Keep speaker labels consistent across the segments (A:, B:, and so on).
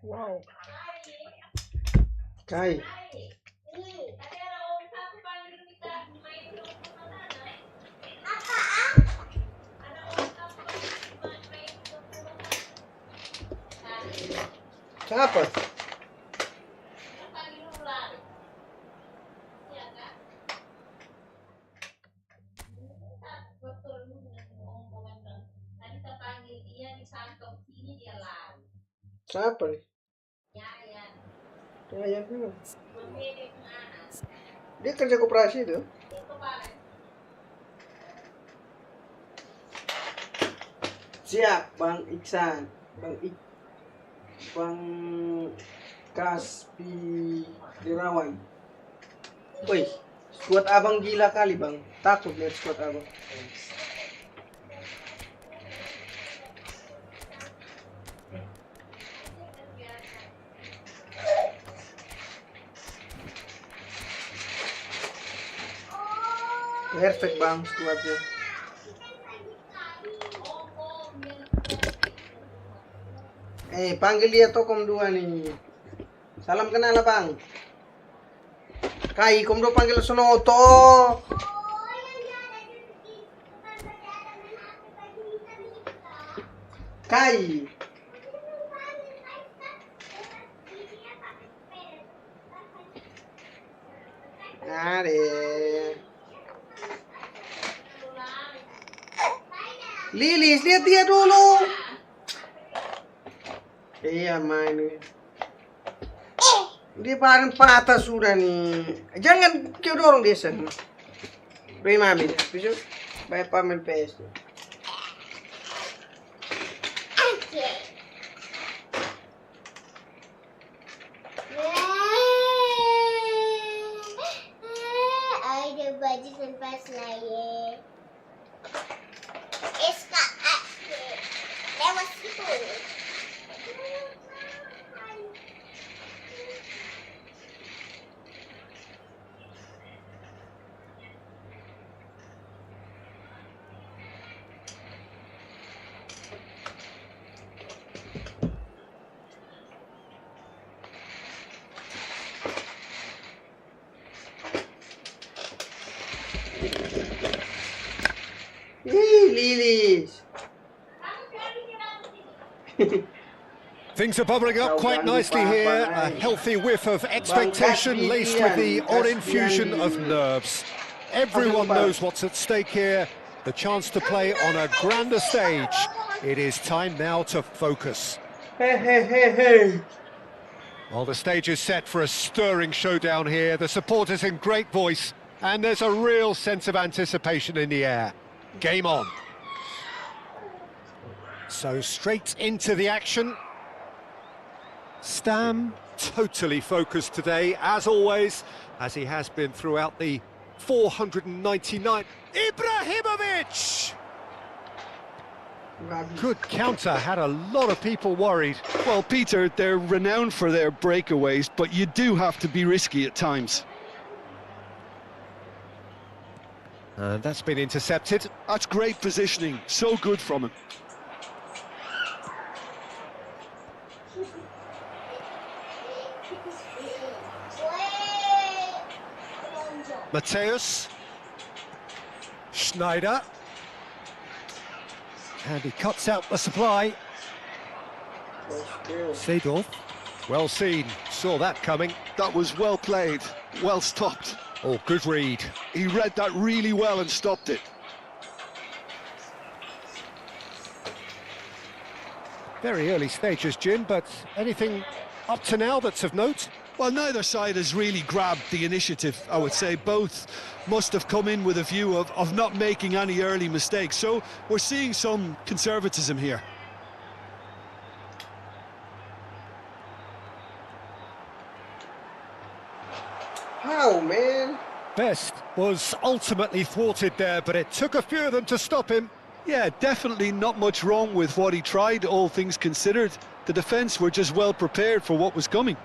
A: Wow. Kai. Siapa? Siapa nih? Yayan kan? Dia kerja koperasi itu. Siap, Bang Iksan. Bang Kaspi Dirawan. Woi, squad abang gila kali bang. Takut lihat squad abang. Perfect bang squadnya. Panggil dia Tokom 2 nih. Salam kenal bang. Kai, Kom 2 panggil Sonoto. Kai. Are. Lilis, lihat dia dulu. Iya main. Dia paling patah sudah nih. Jangan kau dorong dia sana. Prima ambil. Bisa bayar pamer PS.
B: Ada baju sampai selai. Lewat situ.
C: Things are bubbling up quite nicely here. A healthy whiff of expectation laced with the odd infusion of nerves. Everyone knows what's at stake here. The chance to play on a grander stage. It is time now to focus.
A: Hey.
C: Well, the stage is set for a stirring showdown here. The supporters in great voice, and there's a real sense of anticipation in the air. Game on. So straight into the action. Stam totally focused today, as always, as he has been throughout the 499. Ibrahimovic! Good counter, had a lot of people worried.
D: Well, Peter, they're renowned for their breakaways, but you do have to be risky at times.
C: And that's been intercepted.
D: That's great positioning, so good from him.
C: Mateus. Schneider. And he cuts out the supply. Seedorf. Well seen, saw that coming.
D: That was well played, well stopped.
C: Oh, good read.
D: He read that really well and stopped it.
C: Very early stages, Jim, but anything up to now that's of note?
D: Well, neither side has really grabbed the initiative, I would say. Both must have come in with a view of not making any early mistakes. So we're seeing some conservatism here.
A: How, man?
C: Best was ultimately thwarted there, but it took a few of them to stop him.
D: Yeah, definitely not much wrong with what he tried, all things considered. The defence were just well prepared for what was coming.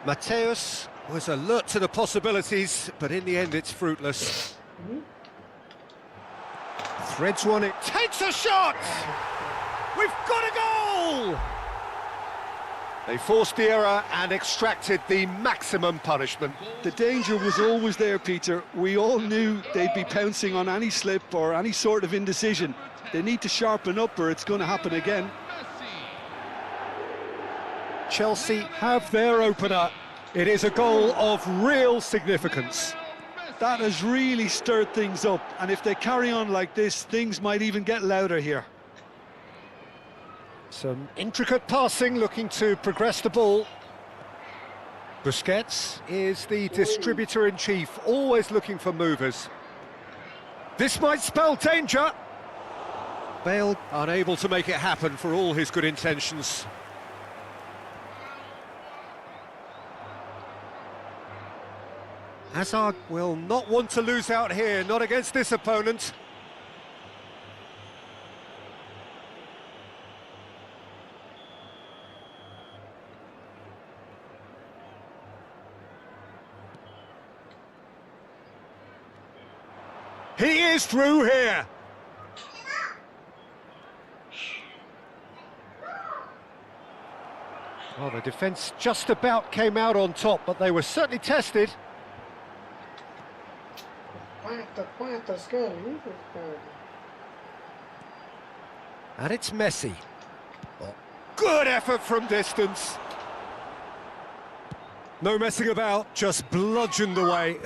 C: Mateus was alert to the possibilities, but in the end it's fruitless. Threads one, it takes a shot! We've got a goal! They forced the error and extracted the maximum punishment.
D: The danger was always there, Peter. We all knew they'd be pouncing on any slip or any sort of indecision. They need to sharpen up or it's going to happen again.
C: Chelsea have their opener. It is a goal of real significance.
D: That has really stirred things up, and if they carry on like this, things might even get louder here.
C: Some intricate passing, looking to progress the ball. Busquets is the distributor-in-chief, always looking for movers. This might spell danger. Bale unable to make it happen for all his good intentions. Hazard will not want to lose out here, not against this opponent. He is through here. Well, the defence just about came out on top, but they were certainly tested. And it's Messi. Oh, good effort from distance. No messing about, just bludgeoned away.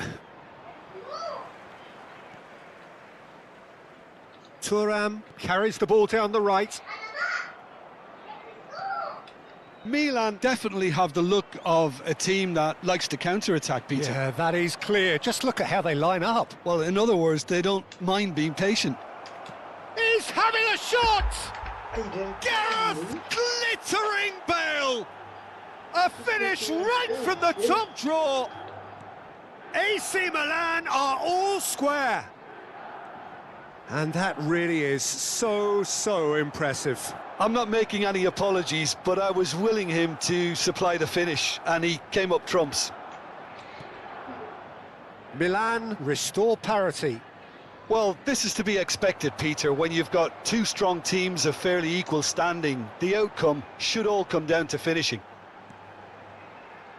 C: Thuram carries the ball down the right.
D: Milan definitely have the look of a team that likes to counter-attack, Peter.
C: Yeah, that is clear. Just look at how they line up.
D: Well, in other words, they don't mind being patient.
C: He's having a shot! Gareth glittering Bale! A finish right from the top draw! AC Milan are all square. And that really is so impressive.
D: I'm not making any apologies, but I was willing him to supply the finish, and he came up trumps.
C: Milan restore parity.
D: Well, this is to be expected, Peter. When you've got two strong teams of fairly equal standing, the outcome should all come down to finishing.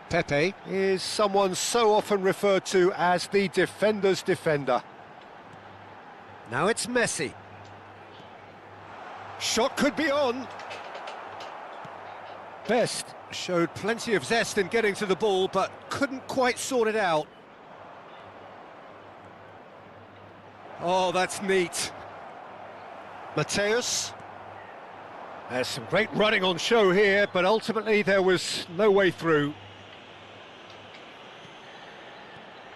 C: Pepe is someone so often referred to as the defender's defender. Now it's Messi. Shot could be on. Best showed plenty of zest in getting to the ball, but couldn't quite sort it out. Oh, that's neat. Mateus. There's some great running on show here, but ultimately there was no way through.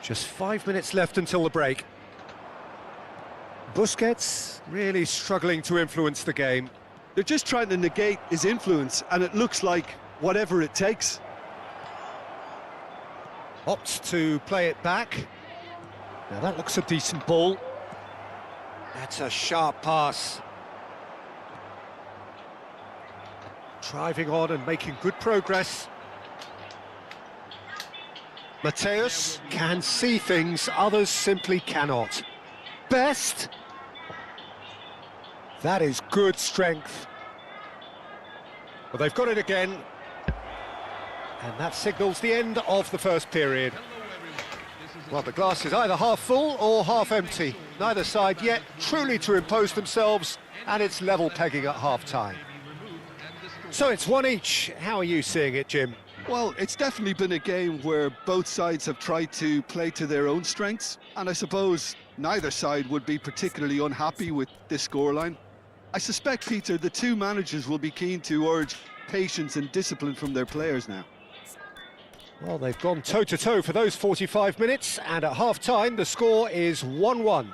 C: Just 5 minutes left until the break. Busquets really struggling to influence the game.
D: They're just trying to negate his influence, and it looks like whatever it takes.
C: Opts to play it back. Now that looks a decent ball. That's a sharp pass. Driving on and making good progress. Mateus can see things others simply cannot. Best. That is good strength. Well, they've got it again. And that signals the end of the first period. Well, the glass is either half full or half empty. Neither side yet truly to impose themselves, and it's level pegging at half-time. So it's one each. How are you seeing it, Jim?
D: Well, it's definitely been a game where both sides have tried to play to their own strengths, and I suppose neither side would be particularly unhappy with this scoreline. I suspect, Peter, the two managers will be keen to urge patience and discipline from their players now.
C: Well, they've gone toe-to-toe for those 45 minutes, and at half-time the score is 1-1.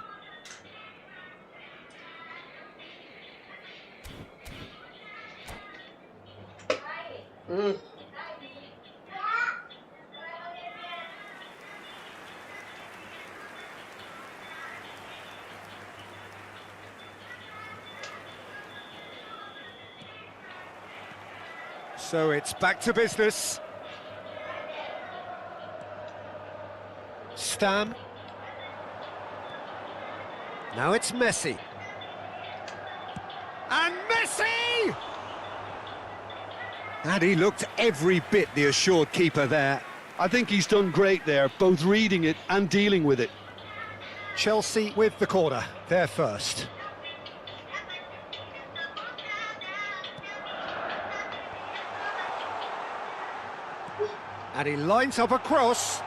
C: So it's back to business. Stam. Now it's Messi. And Messi! And he looked every bit the assured keeper there.
D: I think he's done great there, both reading it and dealing with it.
C: Chelsea with the corner, they're first. And he lines up a cross.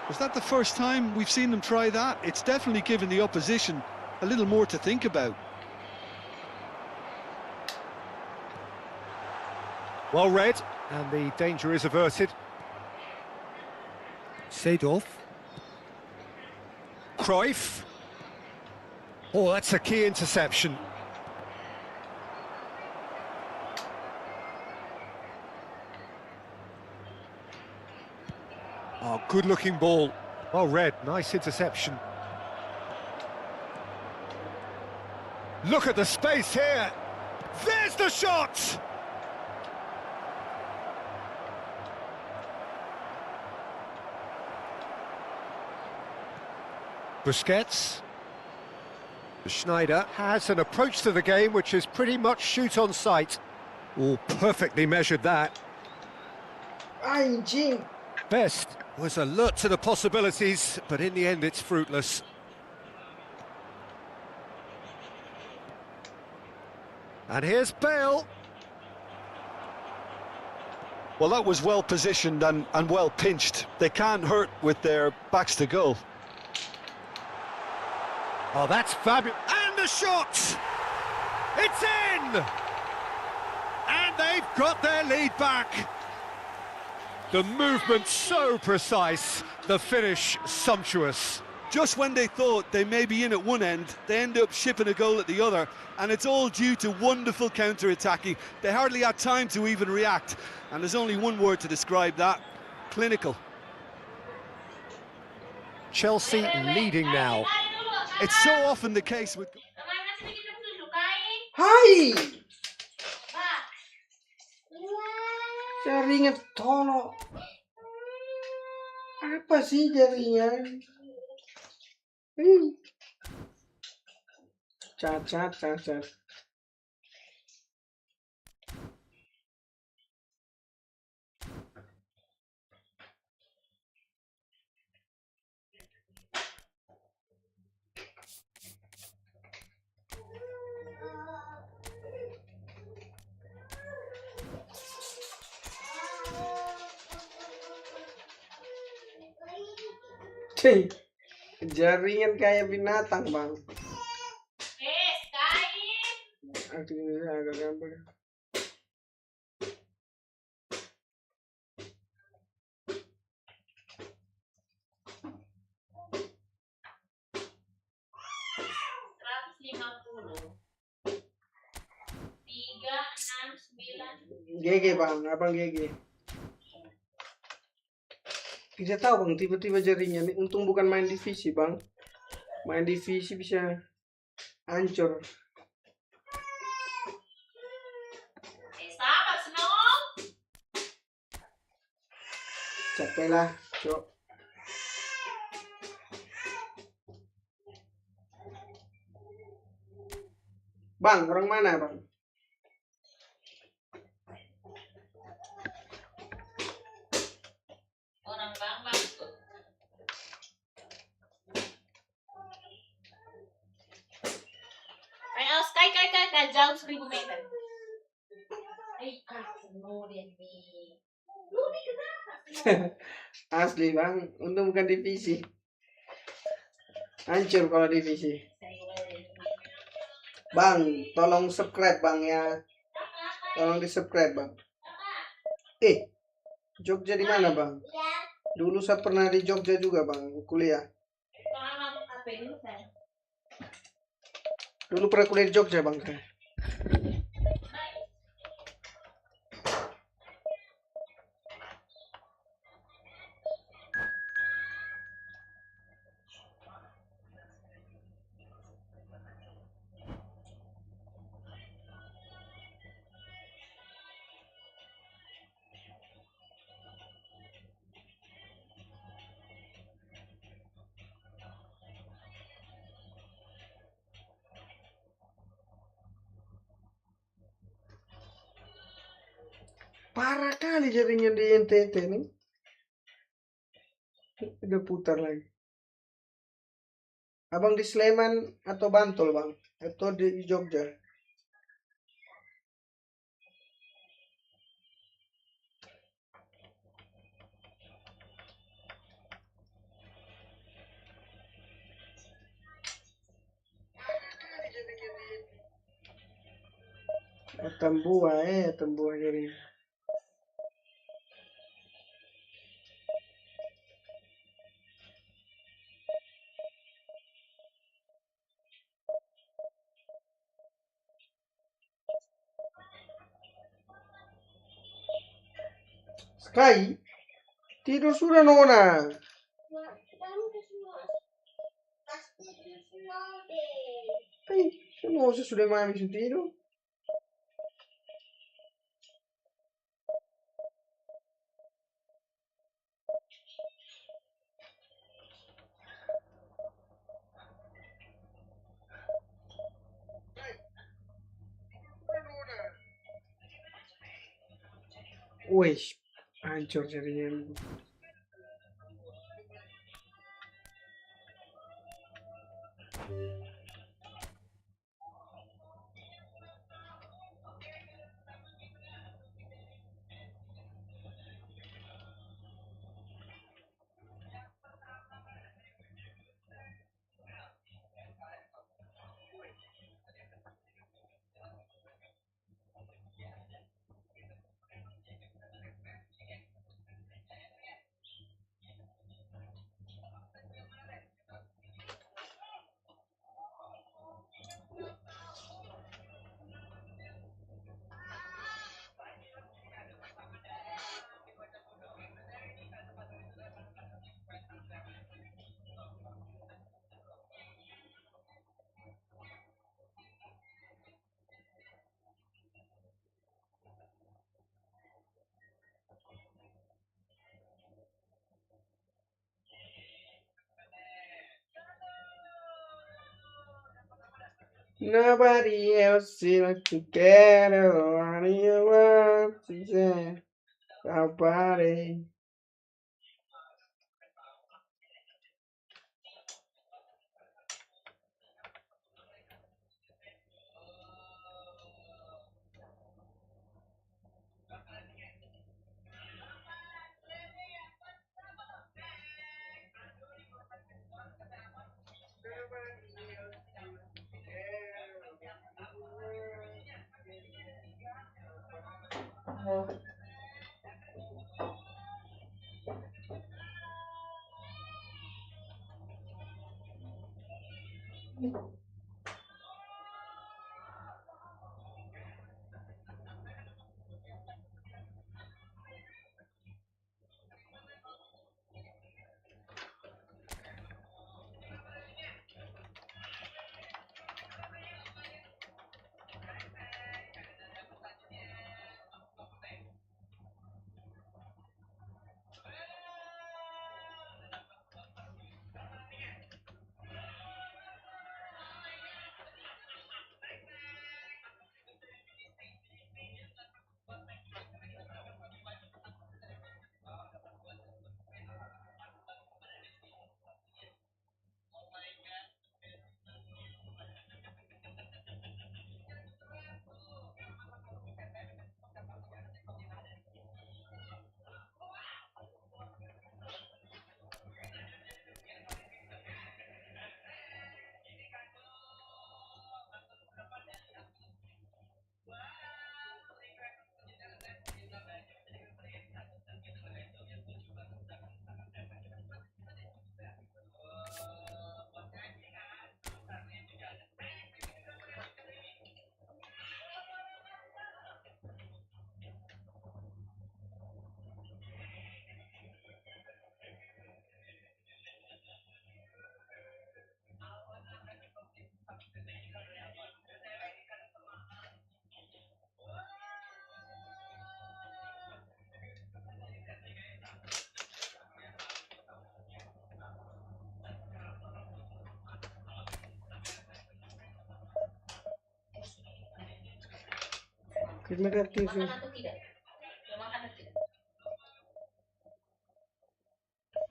D: Was that the first time we've seen them try that? It's definitely given the opposition a little more to think about.
C: Well read, and the danger is averted. Seedorf. Cruyff. Oh, that's a key interception. Oh, good-looking ball. Well read, nice interception. Look at the space here. There's the shot! Busquets. Schneider has an approach to the game which is pretty much shoot on sight. Oh, perfectly measured that.
A: Anjing.
C: Best was alert to the possibilities, but in the end it's fruitless. And here's Bale.
D: Well, that was well positioned and well pinched. They can't hurt with their backs to goal.
C: Oh, that's fabulous. And the shot! It's in! And they've got their lead back. The movement so precise, the finish sumptuous.
D: Just when they thought they may be in at one end, they end up shipping a goal at the other, and it's all due to wonderful counter-attacking. They hardly had time to even react, and there's only one word to describe that: clinical.
C: Chelsea leading now.
D: It's so often the case with...
A: Hai! Jaringan tolong. Apa sih jaringan? Cacat. Cih, jaringan kayak binatang bang. Artinya agak gampang. GG bang, abang GG. Tidak tahu bang, tiba-tiba jaringan. Untung bukan main divisi bang. Main divisi bisa hancur. Capek lah, cok. Bang, orang mana bang?
E: Orang Bambang. Ayo, kay jauh 1000 meter.
A: Asli bang, untung bukan divisi. Hancur kalau divisi. Bang, tolong subscribe bang ya. Tolong di subscribe bang. Jogja di mana bang? Dulu saya pernah di Jogja juga bang, kuliah. Dulu pernah kuliah di Jogja bang saya. Parah kali jaringan di NTT nih. Udah putar lagi. Abang di Sleman atau Bantul bang? Atau di Jogja? Tambua jaringan. Sky, tidur sudah Nona. Semua sudah mami sudah tidur. Wih, hancur jaringan. Nobody else seems to get what you want to say about it. Terima kasih.
E: Makan atau tidak? Mau makan atau tidak?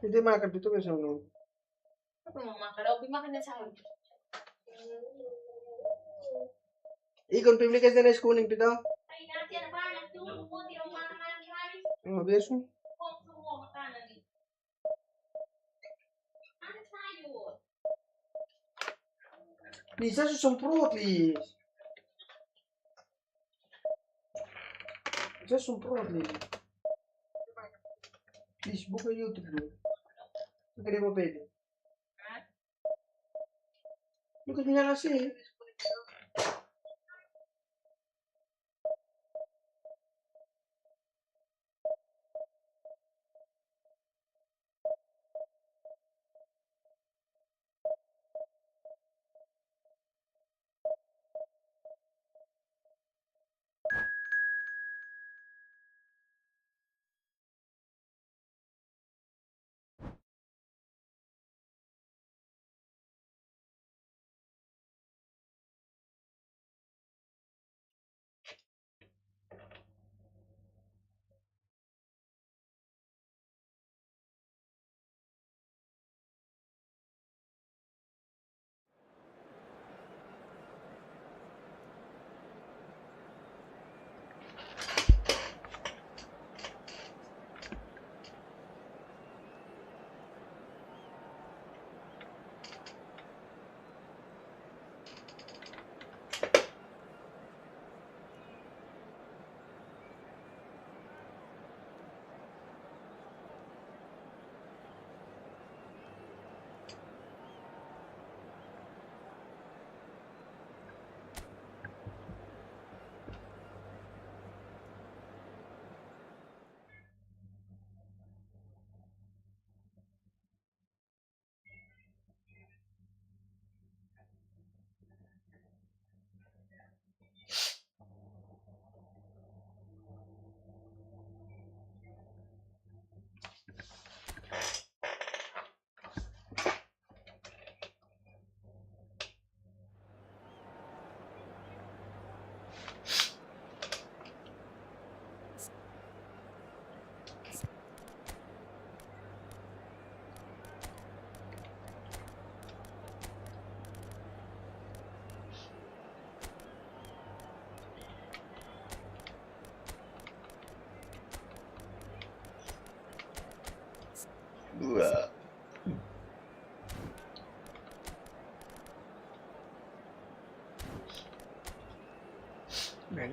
A: Hindi makan dito kasi ano.
E: Apa mau makan? Robby makan na sahur.
A: Ikon pimlikas na rice kuning pito.
E: Ay, nanti ano ba? Nagtulog mo. Di mo makan ng rice.
A: Oh, beso.
E: Kung mo makanan dito. Ano tayo?
A: Please, that's some fruit, please. Just some fruit, please. Please, buka YouTube mo. Hindi mo pwede. Buka niya kasi.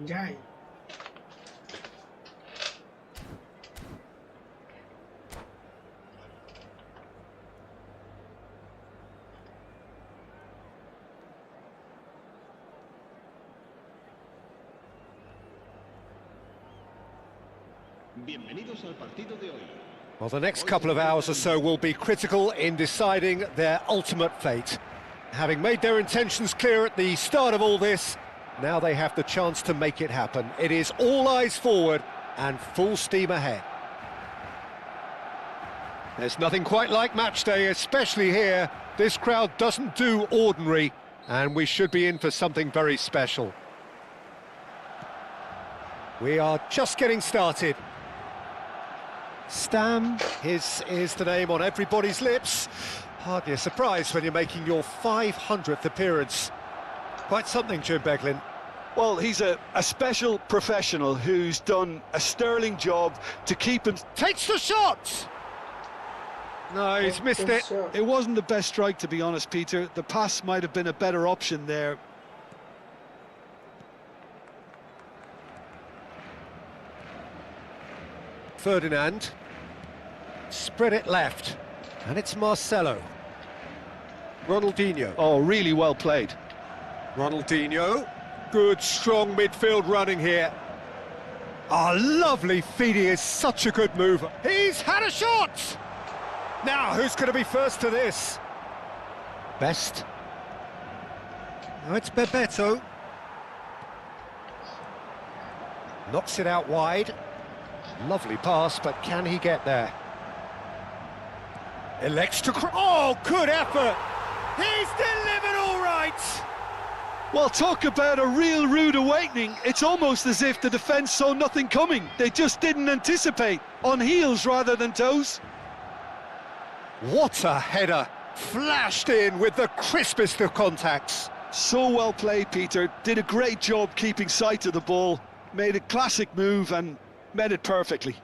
A: Anjay.
C: Well, the next couple of hours or so will be critical in deciding their ultimate fate. Having made their intentions clear at the start of all this, now they have the chance to make it happen. It is all eyes forward and full steam ahead. There's nothing quite like match day, especially here. This crowd doesn't do ordinary, and we should be in for something very special. We are just getting started. Stam is the name on everybody's lips. Hardly a surprise when you're making your 500th appearance. Quite something, Jim Beglin.
D: Well, he's a special professional who's done a sterling job to keep him...
C: Takes the shot! No, he's missed it.
D: It wasn't the best strike, to be honest, Peter. The pass might have been a better option there.
C: Ferdinand. Spread it left. And it's Marcelo. Ronaldinho.
D: Oh, really well played.
C: Ronaldinho. Good, strong midfield running here. Oh, lovely feed. He is such a good mover. He's had a shot! Now, who's going to be first to this? Best. Oh, it's Bebeto. Knocks it out wide. Lovely pass, but can he get there? Elects to... Oh, good effort! He's delivered all right!
D: Well, talk about a real rude awakening. It's almost as if the defence saw nothing coming. They just didn't anticipate. On heels rather than toes.
C: What a header! Flashed in with the crispest of contacts.
D: So well played, Peter. Did a great job keeping sight of the ball. Made a classic move and met it perfectly.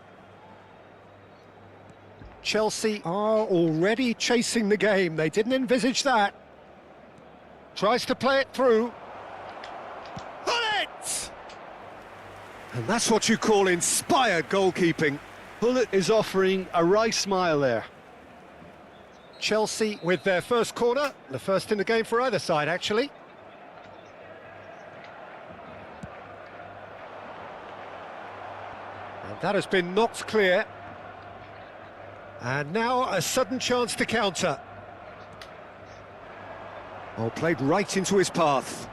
C: Chelsea are already chasing the game. They didn't envisage that. Tries to play it through. Hullet! And that's what you call inspired goalkeeping.
D: Hullet is offering a wry smile there.
C: Chelsea with their first corner, the first in the game for either side, actually. And that has been knocked clear. And now a sudden chance to counter. Oh, played right into his path.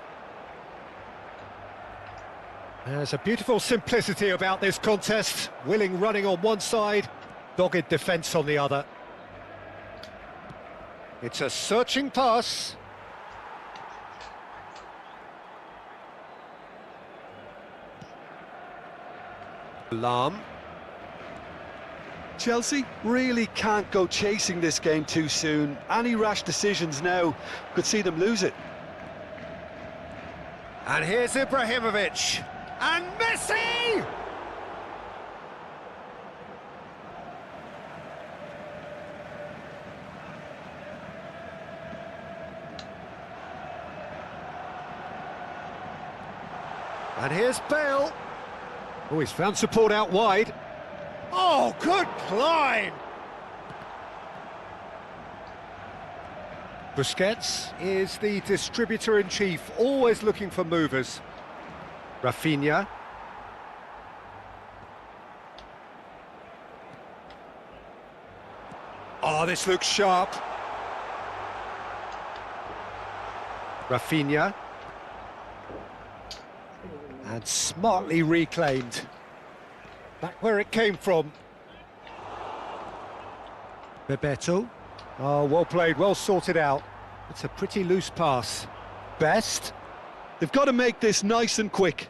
C: There's a beautiful simplicity about this contest. Willing running on one side, dogged defence on the other. It's a searching pass. Lam.
D: Chelsea really can't go chasing this game too soon. Any rash decisions now could see them lose it.
C: And here's Ibrahimovic. And Messi! And here's Bale. Oh, he's found support out wide. Oh, good climb! Busquets is the distributor-in-chief, always looking for movers. Rafinha. Oh, this looks sharp. Rafinha. And smartly reclaimed. Back where it came from. Bebeto. Oh, well played, well sorted out. It's a pretty loose pass. Best.
D: They've got to make this nice and quick.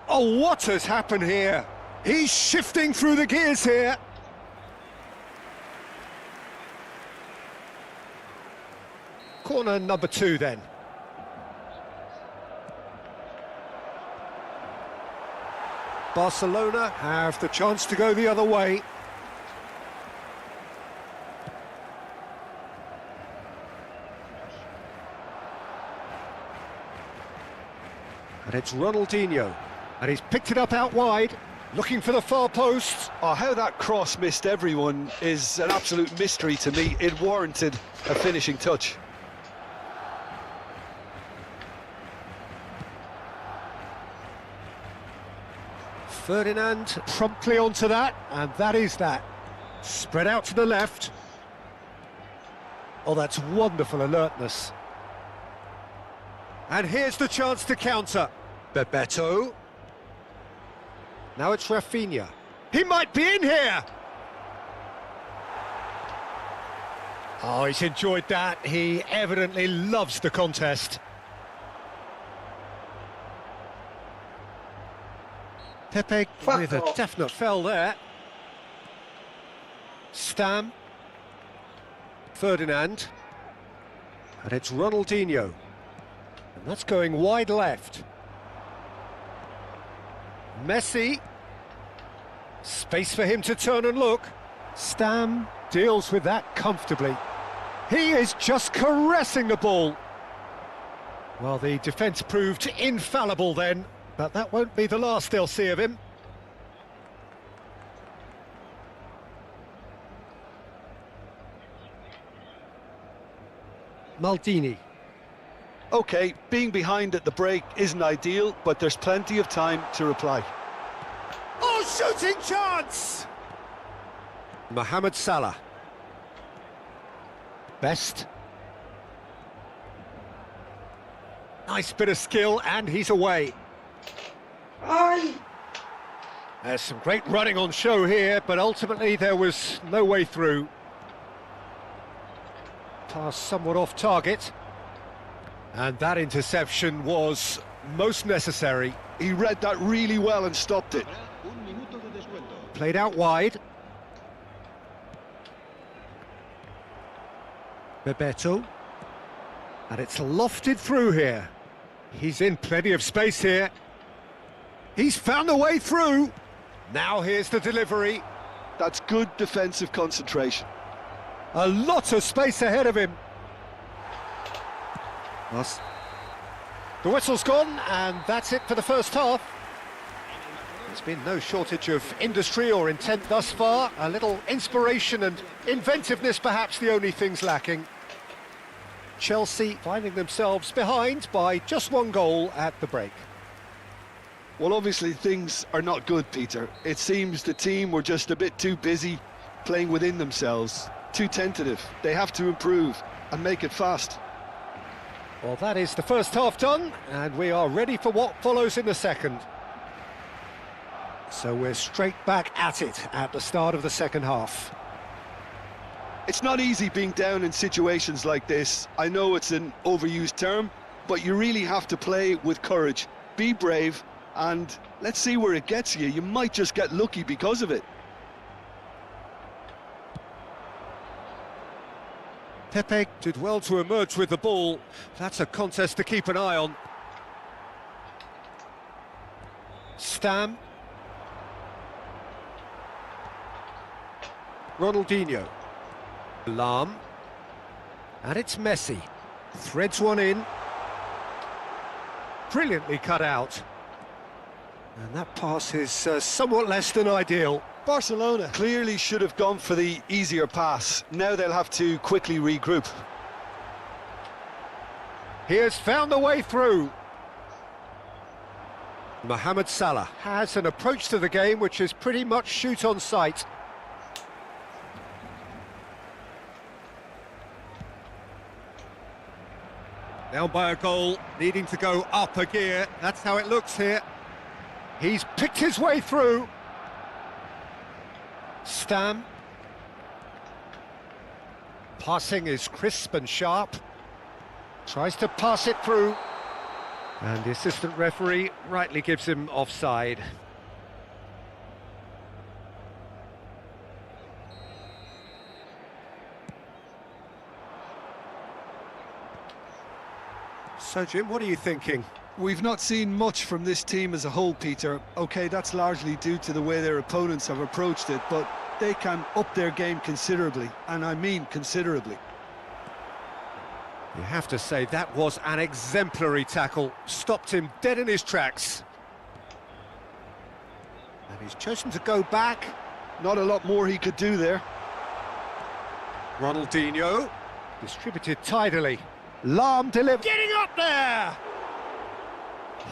C: Oh, what has happened here? He's shifting through the gears here. Corner number 2 then. Barcelona have the chance to go the other way. And it's Ronaldinho. And he's picked it up out wide, looking for the far post.
D: Oh, how that cross missed everyone is an absolute mystery to me. It warranted a finishing touch.
C: Ferdinand promptly onto that, and that is that. Spread out to the left. Oh, that's wonderful alertness. And here's the chance to counter. Bebeto. Now it's Rafinha. He might be in here! Oh, he's enjoyed that. He evidently loves the contest. Pepe
A: Fuck
C: with a
A: off.
C: definite foul there. Stam. Ferdinand. And it's Ronaldinho. And that's going wide left. Messi. Space for him to turn and look. Stam deals with that comfortably. He is just caressing the ball. Well, the defence proved infallible then, but that won't be the last they'll see of him. Maldini.
D: OK, being behind at the break isn't ideal, but there's plenty of time to reply.
C: Oh, shooting chance! Mohamed Salah. Best. Nice bit of skill, and he's away.
A: Aye.
C: There's some great running on show here, but ultimately there was no way through. Pass somewhat off target. And that interception was most necessary.
D: He read that really well and stopped it.
C: Played out wide. Bebeto. And it's lofted through here. He's in plenty of space here. He's found a way through. Now here's the delivery.
D: That's good defensive concentration.
C: A lot of space ahead of him. Yes. The whistle's gone, and that's it for the first half. There's been no shortage of industry or intent thus far. A little inspiration and inventiveness, perhaps the only things lacking. Chelsea finding themselves behind by just one goal at the break.
D: Well, obviously things are not good, Peter. It seems the team were just a bit too busy playing within themselves, too tentative. They have to improve and make it fast.
C: Well, that is the first half done, and we are ready for what follows in the second. So we're straight back at it at the start of the second half.
D: It's not easy being down in situations like this. I know it's an overused term, but you really have to play with courage. Be brave, and let's see where it gets you. You might just get lucky because of it.
C: Pepe did well to emerge with the ball. That's a contest to keep an eye on. Stam. Ronaldinho. Lam. And it's Messi. Threads one in. Brilliantly cut out. And that pass is somewhat less than ideal.
D: Barcelona clearly should have gone for the easier pass. Now they'll have to quickly regroup.
C: He has found the way through. Mohamed Salah has an approach to the game which is pretty much shoot on sight. Now by a goal, needing to go up a gear. That's how it looks here. He's picked his way through. Stam. Passing is crisp and sharp. Tries to pass it through. And the assistant referee rightly gives him offside. So, Jim, what are you thinking?
D: We've not seen much from this team as a whole, Peter. OK, that's largely due to the way their opponents have approached it, but they can up their game considerably, and I mean considerably.
C: You have to say that was an exemplary tackle. Stopped him dead in his tracks. And he's chosen to go back.
D: Not a lot more he could do there.
C: Ronaldinho. Distributed tidily. Lam delivered. Getting up there!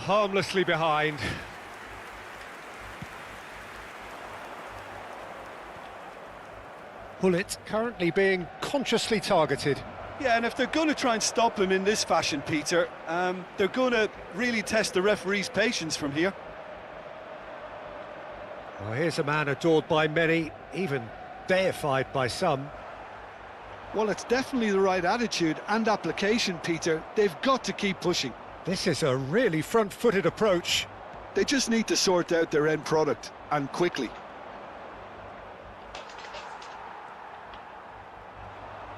C: Harmlessly behind. Pullet currently being consciously targeted.
D: Yeah, and if they're going to try and stop him in this fashion, Peter, they're going to really test the referee's patience from here.
C: Well, here's a man adored by many, even deified by some.
D: Well, it's definitely the right attitude and application, Peter. They've got to keep pushing.
C: This is a really front-footed approach.
D: They just need to sort out their end product, and quickly.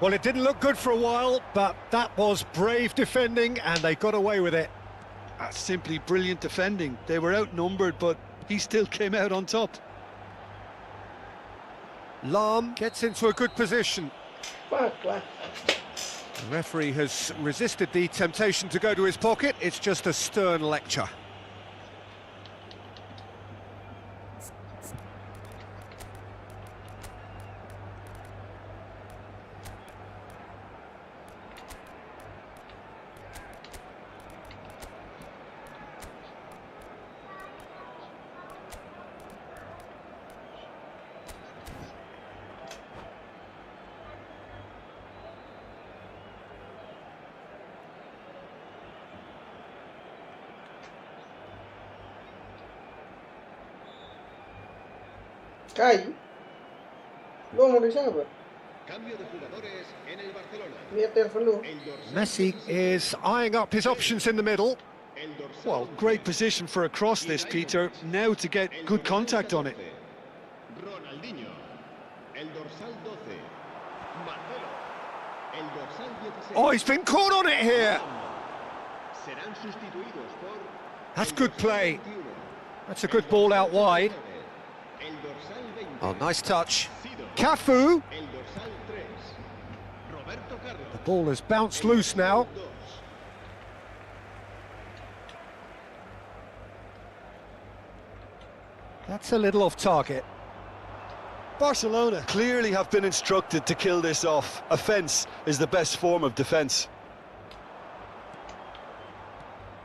C: Well, it didn't look good for a while, but that was brave defending, and they got away with it.
D: That's simply brilliant defending. They were outnumbered, but he still came out on top.
C: Lahm gets into a good position.
A: Fuck, what?
C: The referee has resisted the temptation to go to his pocket. It's just a stern lecture.
A: Kai. Lo mo siapa?
F: Cambio de jugadores en el Barcelona.
A: Lihat telepon lu.
C: Messi is eyeing up his options in the middle.
D: Well, great position for a cross this, Peter. Now to get good contact on it.
F: Ronaldinho. El dorsal 12. Marcelo. El dorsal 16.
C: Oh, he's been caught on it here.
F: Serán sustituidos por
C: That's good play. That's a good ball out wide.
F: el dorsal 20.
C: Oh, nice touch.
F: Sido.
C: Cafu.
F: El dorsal 3. Roberto Carlos.
C: The ball has bounced loose now.
F: 2.
C: That's a little off target.
D: Barcelona clearly have been instructed to kill this off. Offence is the best form of defence.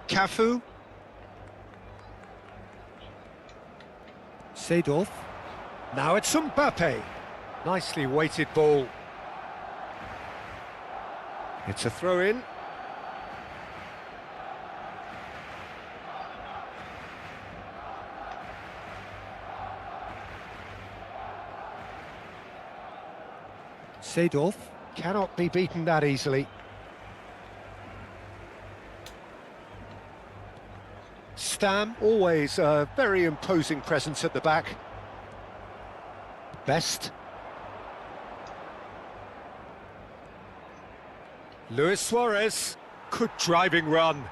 C: Cafu. Seedorf. Now it's Mbappe. Nicely weighted ball. It's a throw-in. Seedorf cannot be beaten that easily. Stam, always a very imposing presence at the back. Best. Luis Suarez, good driving run.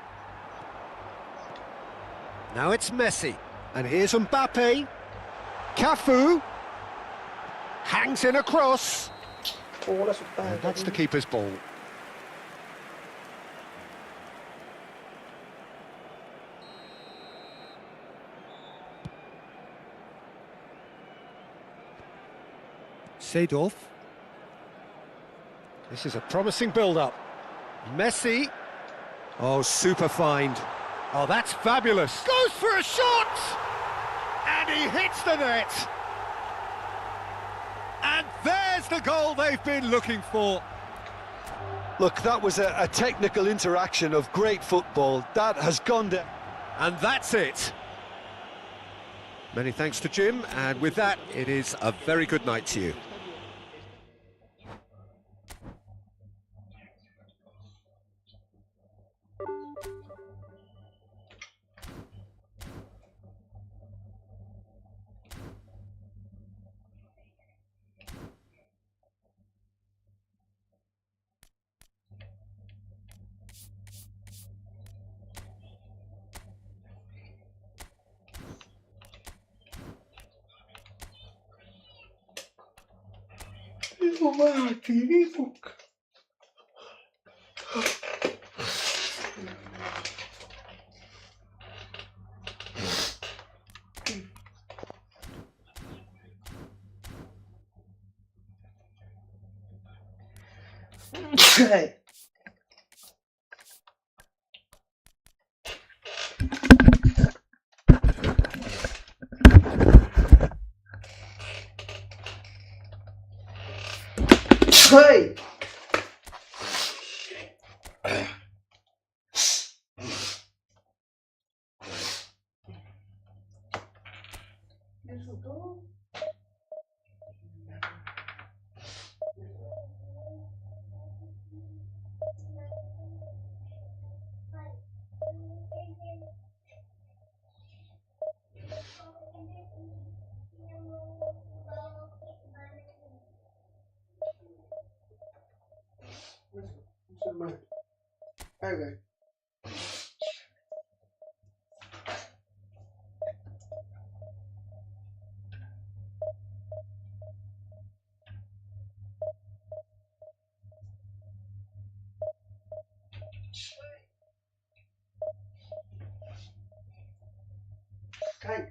C: Now it's Messi, and here's Mbappe. Cafu hangs in a cross.
A: Bola sudah.
C: And that's the keeper's ball. Seedorf. This is a promising build-up. Messi. Oh, super find. Oh, that's fabulous. Goes for a shot! And he hits the net. And there's the goal they've been looking for.
D: Look, that was a technical interaction of great football. That has gone down.
C: And that's it. Many thanks to Jim, and with that, it is a very good night to you.
A: Itu mati itu. Hey. Hey! Okay. Okay.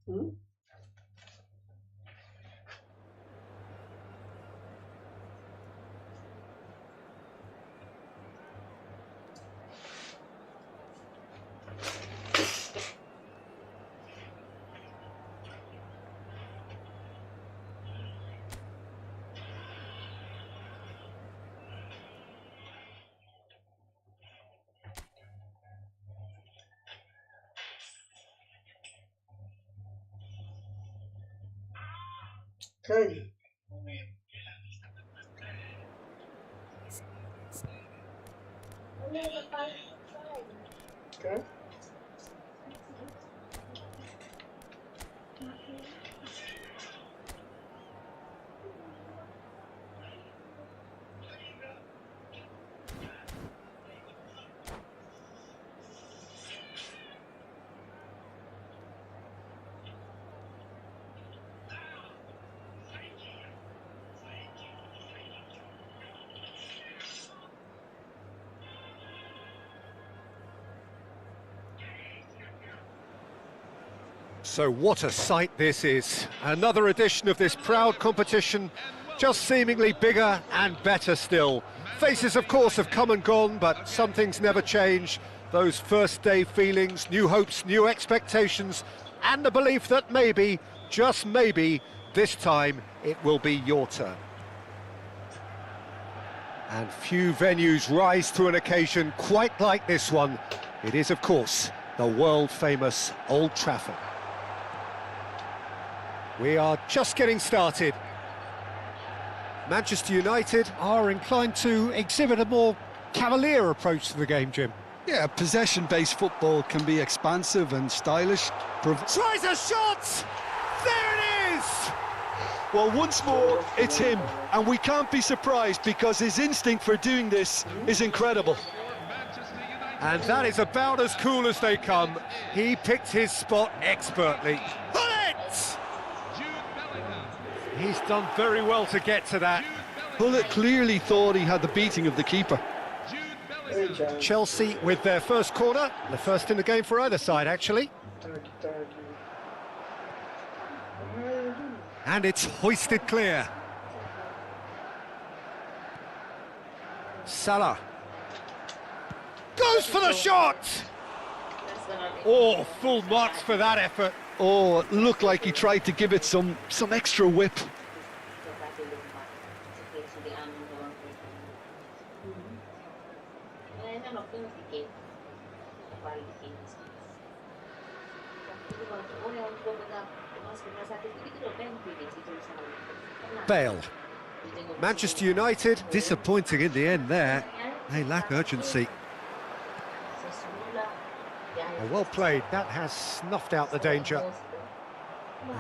A: Hmm? Okay. Okay.
C: So what a sight this is. Another edition of this proud competition, just seemingly bigger and better still. Faces, of course, have come and gone, but some things never change. Those first day feelings, new hopes, new expectations, and the belief that maybe, just maybe, this time it will be your turn. And few venues rise to an occasion quite like this one. It is, of course, the world-famous Old Trafford. We are just getting started. Manchester United are inclined to exhibit a more cavalier approach to the game, Jim.
D: Yeah, possession-based football can be expansive and stylish.
C: Tries a shot! There it is!
D: Well, once more, it's him. And we can't be surprised because his instinct for doing this is incredible.
C: And that is about as cool as they come. He picked his spot expertly. Put it! He's done very well to get to that.
D: Pullet clearly thought he had the beating of the keeper.
C: Chelsea with their first corner, the first in the game for either side, actually. And it's hoisted clear. Salah. Goes for the shot! Oh, full marks for that effort.
D: Oh, it looked like he tried to give it some extra whip.
C: Bale. Manchester United disappointing in the end there. They lack urgency. Well played, that has snuffed out the danger.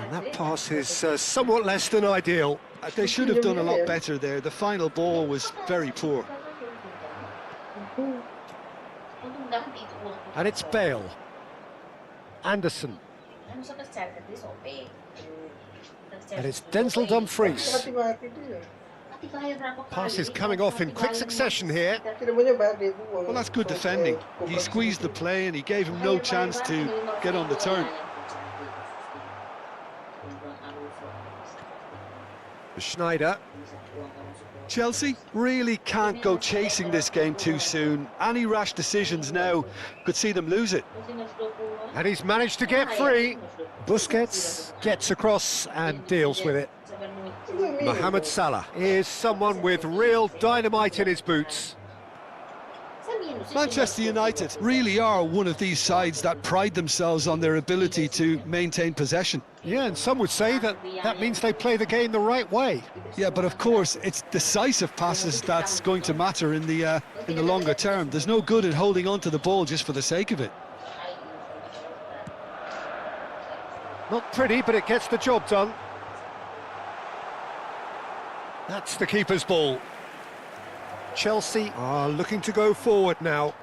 C: And that pass is somewhat less than ideal.
D: They should have done a lot better there. The final ball was very poor.
C: And it's Bale. Anderson. And it's Denzel Dumfries.
A: Hati-hati dia.
C: Passes coming off in quick succession here.
A: Tidak menyebar dia buang.
D: Well, that's good defending. He squeezed the play and he gave him no chance to get on the turn.
C: Schneider.
D: Chelsea really can't go chasing this game too soon. Any rash decisions now could see them lose it.
C: And he's managed to get free. Busquets gets across and deals with it. Mohamed Salah is someone with real dynamite in his boots.
D: Manchester United really are one of these sides that pride themselves on their ability to maintain possession.
C: Yeah, and some would say that that means they play the game the right way.
D: Yeah, but of course, it's decisive passes that's going to matter in the longer term. There's no good in holding on to the ball just for the sake of it.
C: Not pretty, but it gets the job done. That's the keeper's ball. Chelsea are looking to go forward now.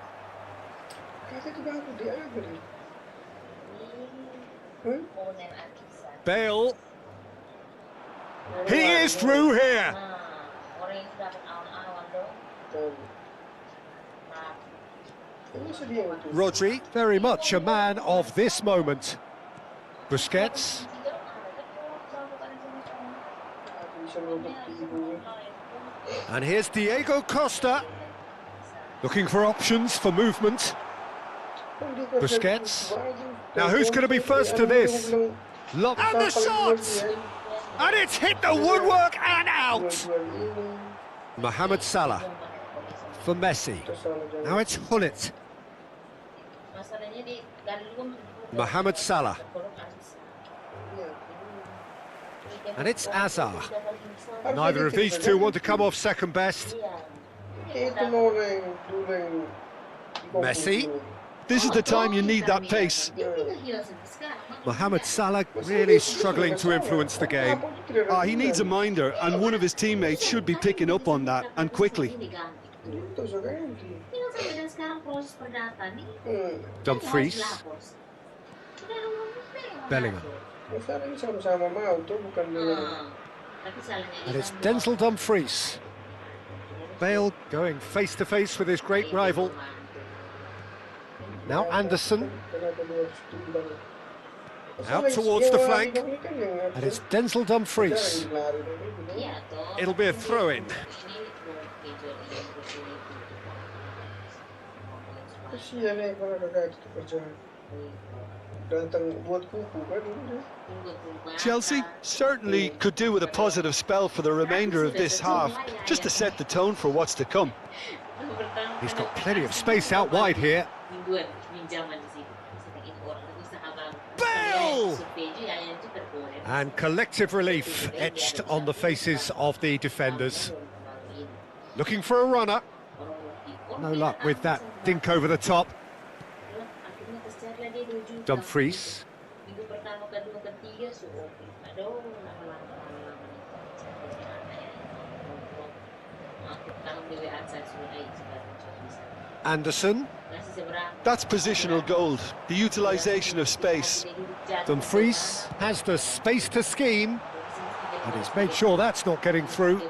C: Bale. He is through here. Rodri, very much a man of this moment. Busquets. And here's Diego Costa. Looking for options for movement. Busquets. Now who's going to be first to this? And the shot! And it's hit the woodwork and out! Mohamed Salah for Messi. Now it's Hullet. Mohamed Salah. And it's Azar. Neither of these two want to come off second best. Messi.
D: This is the time you need that pace.
C: Mohamed Salah really struggling to influence the game.
D: He needs a minder, and one of his teammates should be picking up on that, and quickly.
C: Dumfries. Bellingham. And it's Denzel Dumfries. Bale going face to face with his great rival. Now Anderson. Out towards the flank. And it's Denzel Dumfries. It'll be a throw-in.
D: Chelsea certainly could do with a positive spell for the remainder of this half, just to set the tone for what's to come.
C: He's got plenty of space out wide here. Bale! And collective relief etched on the faces of the defenders. Looking for a runner. No luck with that dink over the top. Dumfries. Anderson.
D: That's positional gold, the utilisation of space.
C: Dumfries has the space to scheme, and he's made sure that's not getting through.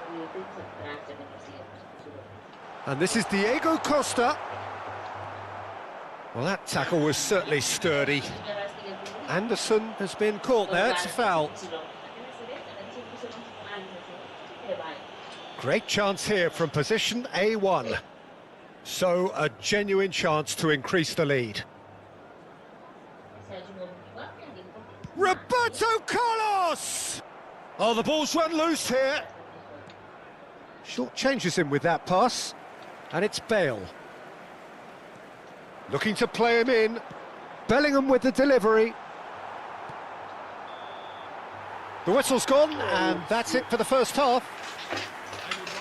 C: And this is Diego Costa. Well, that tackle was certainly sturdy. Anderson has been caught there, it's a foul. Great chance here from position A1. So, a genuine chance to increase the lead. Roberto Carlos! Oh, the ball's run loose here. Short changes him with that pass. And it's Bale. Looking to play him in. Bellingham with the delivery. The whistle's gone, and that's it for the first half.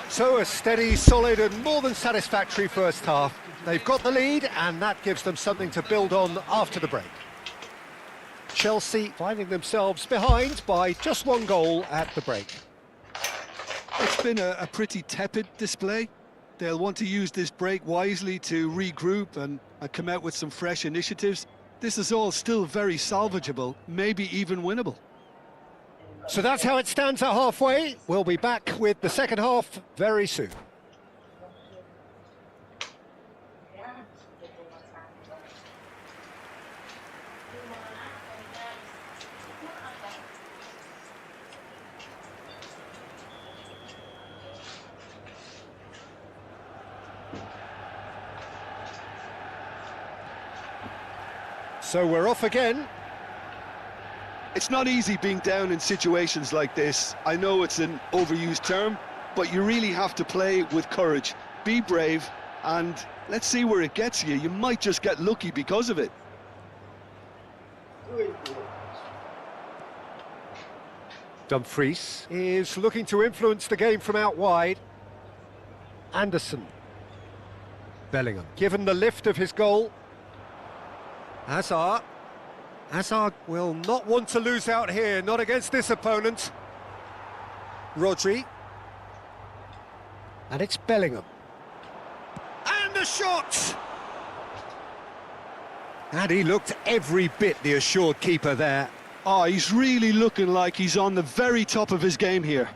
C: So a steady, solid and more than satisfactory first half. They've got the lead, and that gives them something to build on after the break. Chelsea finding themselves behind by just one goal at the break.
D: It's been a pretty tepid display. They'll want to use this break wisely to regroup and come out with some fresh initiatives. This is all still very salvageable, maybe even winnable.
C: So that's how it stands at halfway. We'll be back with the second half very soon. So we're off again.
D: It's not easy being down in situations like this. I know it's an overused term, but you really have to play with courage. Be brave, and let's see where it gets you. You might just get lucky because of it.
C: Dumfries is looking to influence the game from out wide. Anderson. Bellingham, given the lift of his goal. Hazard. Hazard will not want to lose out here, not against this opponent. Rodri. And it's Bellingham. And the shot! And he looked every bit the assured keeper there.
D: Oh, he's really looking like he's on the very top of his game here.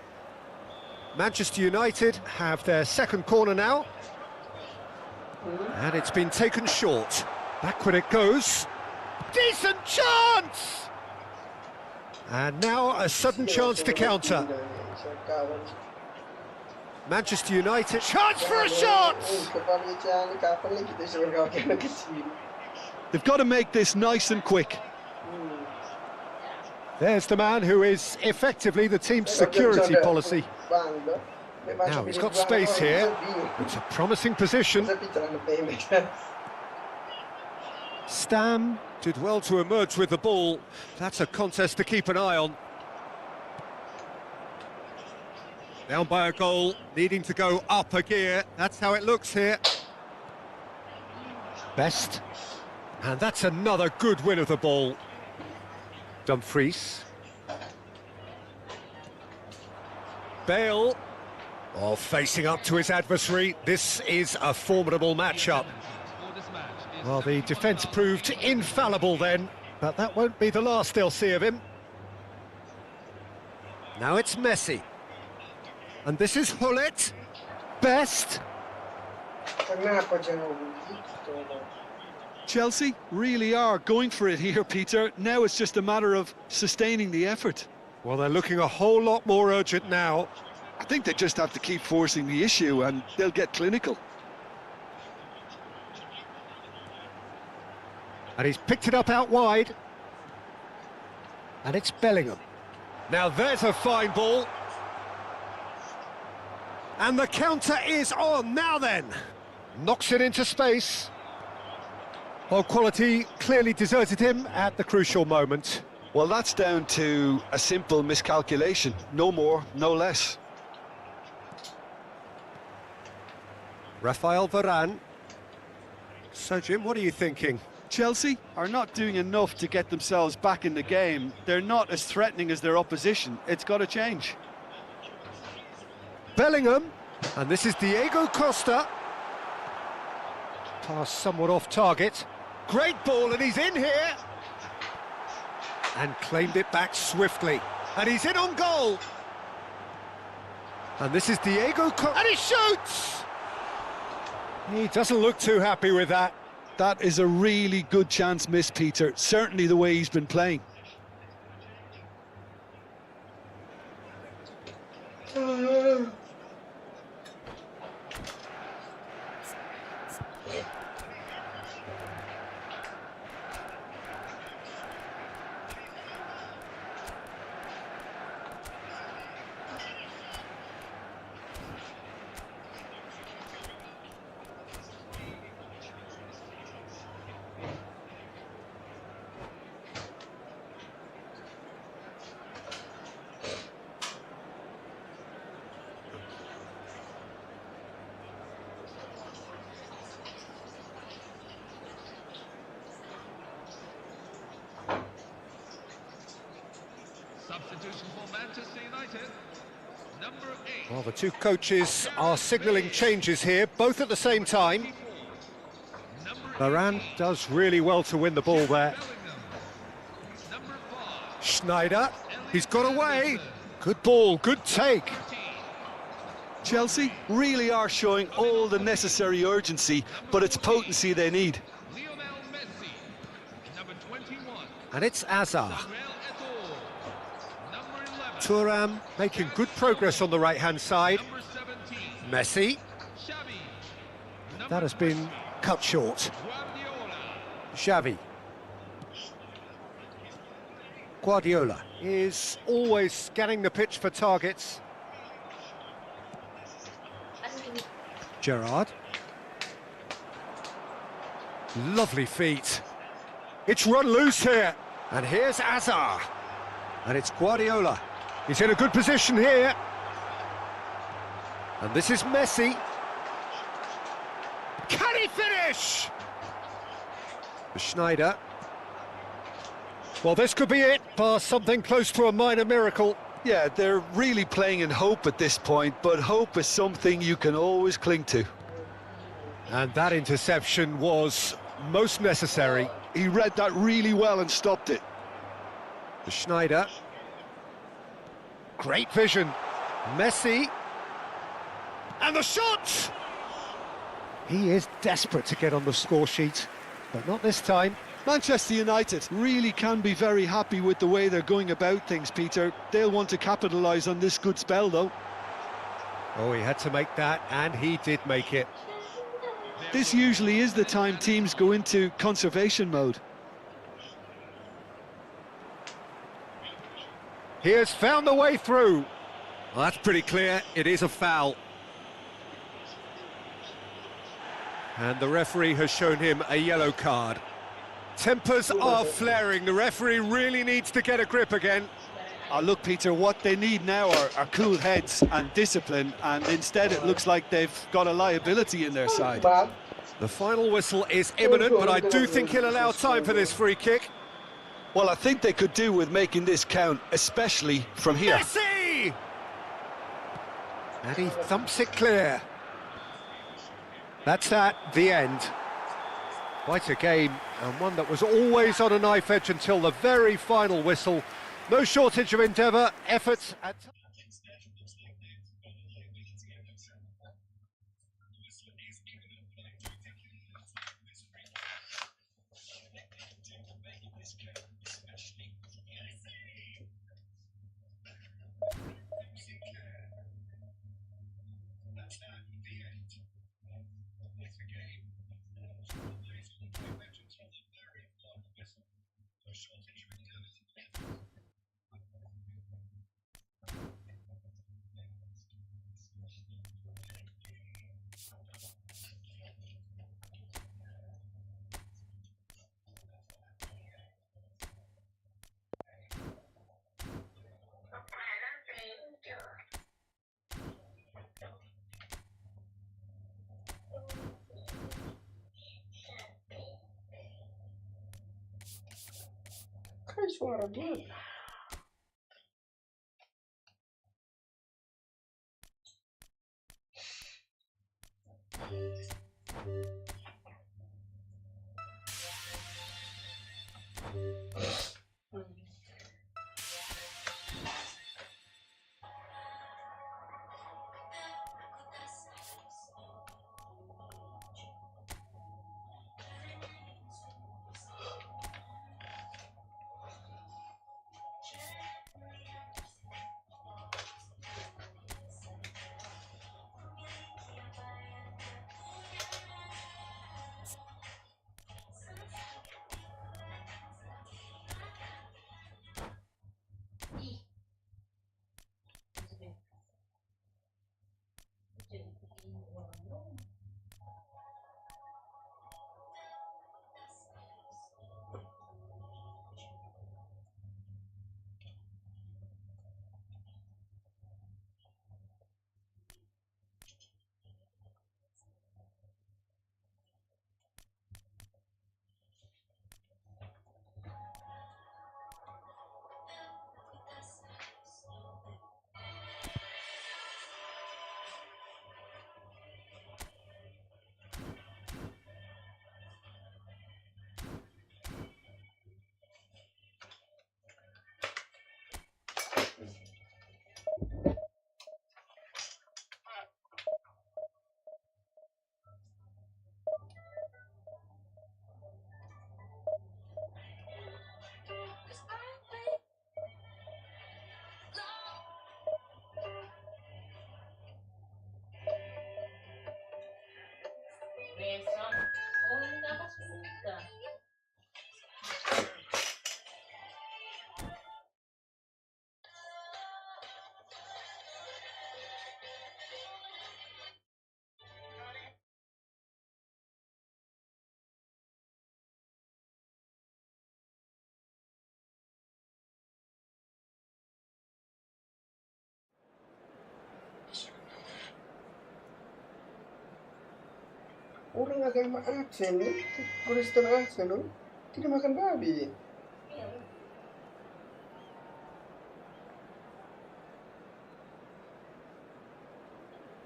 C: Manchester United have their second corner now. And it's been taken short. Backward it goes. Decent chance! And now a sudden chance to counter. Manchester United, chance for a shot!
D: They've got to make this nice and quick.
C: There's the man who is effectively the team's security policy. Now he's got space here. It's a promising position. Stam did well to emerge with the ball. That's a contest to keep an eye on. Down by a goal, needing to go up a gear. That's how it looks here. Best. And that's another good win of the ball. Dumfries. Bale. Oh, facing up to his adversary. This is a formidable matchup. Well, the defence proved infallible then, but that won't be the last they'll see of him. Now it's Messi. And this is Hullet. Best.
D: Chelsea really are going for it here, Peter. Now it's just a matter of sustaining the effort.
C: Well, they're looking a whole lot more urgent now.
D: I think they just have to keep forcing the issue and they'll get clinical.
C: And he's picked it up out wide. And it's Bellingham. Now there's a fine ball. And the counter is on. Now then. Knocks it into space. Well, quality clearly deserted him at the crucial moment.
D: Well, that's down to a simple miscalculation. No more, no less.
C: Rafael Varane. So, Jim, what are you thinking?
D: Chelsea are not doing enough to get themselves back in the game. They're not as threatening as their opposition. It's got to change.
C: Bellingham, and this is Diego Costa. Pass somewhat off target. Great ball, and he's in here. And claimed it back swiftly. And he's in on goal. And this is Diego Costa. And he shoots! He doesn't look too happy with that.
D: That is a really good chance missed, Peter. Certainly the way he's been playing.
G: Substitution for Manchester United.
C: Well, the two coaches are signalling changes here, both at the same time. Varane does really well to win the ball there. Schneider, he's got away. Good ball, good take.
D: Chelsea really are showing all the necessary urgency, but it's potency they need.
C: And it's Azar. Thuram making good progress on the right-hand side. Messi. That has been cut short. Xavi. Guardiola is always scanning the pitch for targets. Gerrard. Lovely feet. It's run loose here. And here's Azar. And it's Guardiola. He's in a good position here. And this is Messi. Can he finish? Schneider. Well, this could be it, bar something close to a minor miracle.
D: Yeah, they're really playing in hope at this point, but hope is something you can always cling to.
C: And that interception was most necessary.
D: He read that really well and stopped it.
C: Schneider. Great vision. Messi. And the shot! He is desperate to get on the score sheet, but not this time.
D: Manchester United really can be very happy with the way they're going about things, Peter. They'll want to capitalise on this good spell, though.
C: Oh, he had to make that, and he did make it.
D: This usually is the time teams go into conservation mode.
C: He has found the way through. Well, that's pretty clear. It is a foul. And the referee has shown him a yellow card. Tempers are flaring. The referee really needs to get a grip again.
D: Oh, look, Peter, what they need now are cool heads and discipline, and instead it looks like they've got a liability in their side.
C: The final whistle is imminent, but I do think he'll allow time for this free kick.
D: Well, I think they could do with making this count, especially from here.
C: Messi! And he thumps it clear. That's the end. Quite a game, and one that was always on a knife edge until the very final whistle. No shortage of endeavour, efforts at...
A: Kan suara dia. Orang agama absen nih, Kristen absen loh. Tidak makan babi.
E: Iya,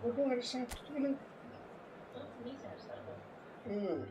A: Orang ada satu tuh bilang.
E: bisa satu.
A: Hmm.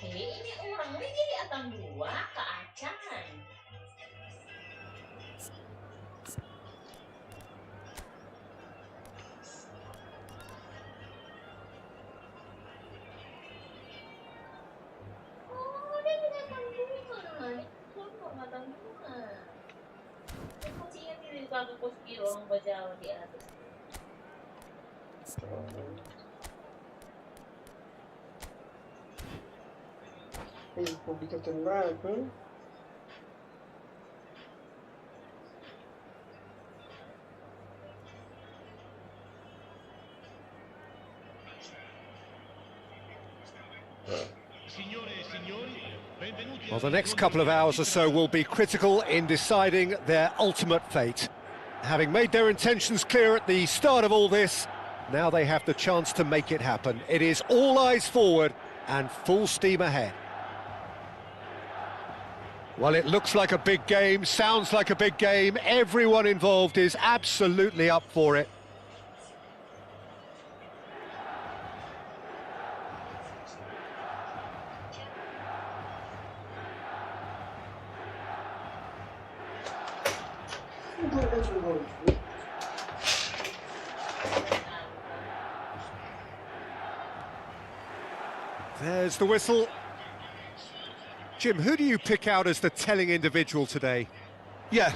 E: Ini orang ini jadi atang dua ke acan. Oh, dia tidak atang dua. Dia cuma atang dua. Dia masih ingat diri kalau koski orang baca di atas.
A: Pubblica temprato.
C: Well, the next couple of hours or so will be critical in deciding their ultimate fate. Having made their intentions clear at the start of all this, now they have the chance to make it happen. It is all eyes forward and full steam ahead. Well, it looks like a big game, sounds like a big game. Everyone involved is absolutely up for it. There's the whistle. Jim, who do you pick out as the telling individual today?
D: Yeah,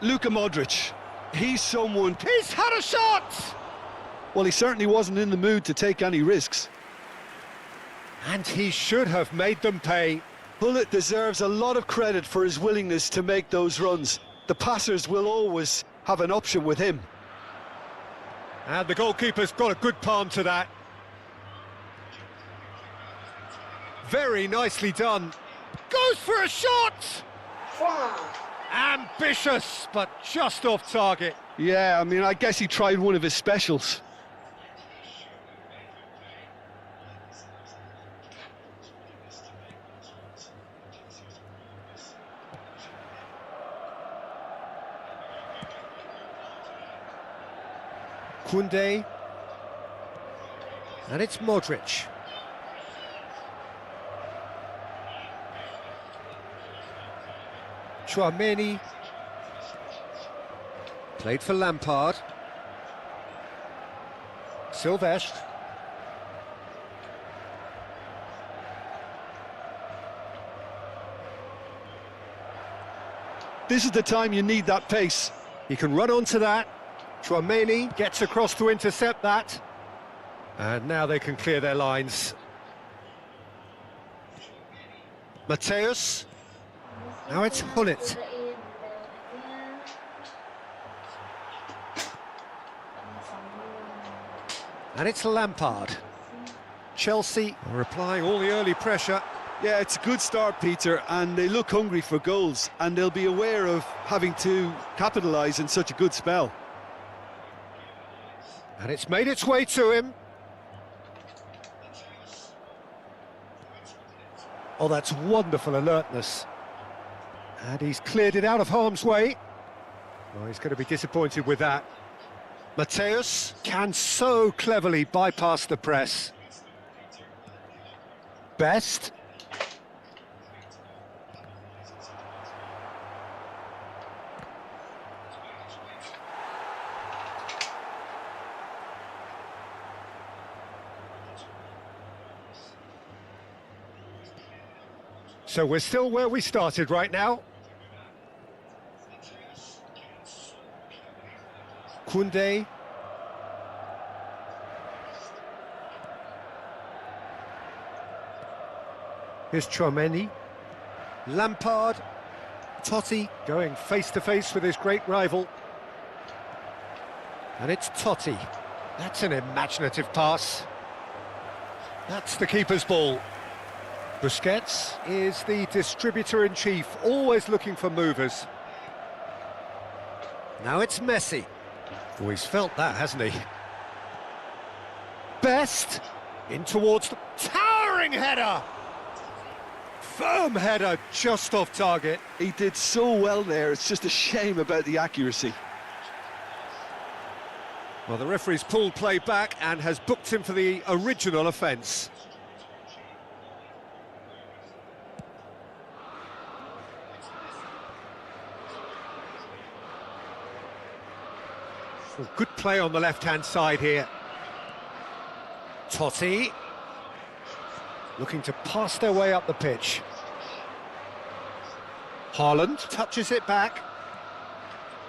D: Luka Modric. He's someone...
C: He's had a shot!
D: Well, he certainly wasn't in the mood to take any risks.
C: And he should have made them pay.
D: Bullet deserves a lot of credit for his willingness to make those runs. The passers will always have an option with him.
C: And the goalkeeper's got a good palm to that. Very nicely done. Goes for a shot! Ambitious, but just off target.
D: Yeah, I mean, I guess he tried one of his specials.
C: Koundé. And it's Modric. Chouameni. Played for Lampard. Silvestre.
D: This is the time you need that pace.
C: He can run onto that. Chouameni gets across to intercept that. And now they can clear their lines. Mateus. Now it's Hullet. And it's Lampard. Chelsea are applying all the early pressure.
D: Yeah, it's a good start, Peter, and they look hungry for goals, and they'll be aware of having to capitalise in such a good spell.
C: And it's made its way to him. Oh, that's wonderful alertness. And he's cleared it out of harm's way. Well, he's going to be disappointed with that. Mateus can so cleverly bypass the press. Best. So we're still where we started right now. Koundé. Here's Chouameni. Lampard. Totti going face-to-face with his great rival. And it's Totti. That's an imaginative pass. That's the keeper's ball. Busquets is the distributor-in-chief, always looking for movers. Now it's Messi. Oh, he's felt that, hasn't he? Best in towards the towering header. Firm header, just off target.
D: He did so well there, it's just a shame about the accuracy.
C: Well, the referee's pulled play back and has booked him for the original offence. Well, good play on the left-hand side here. Totti looking to pass their way up the pitch. Haaland touches it back.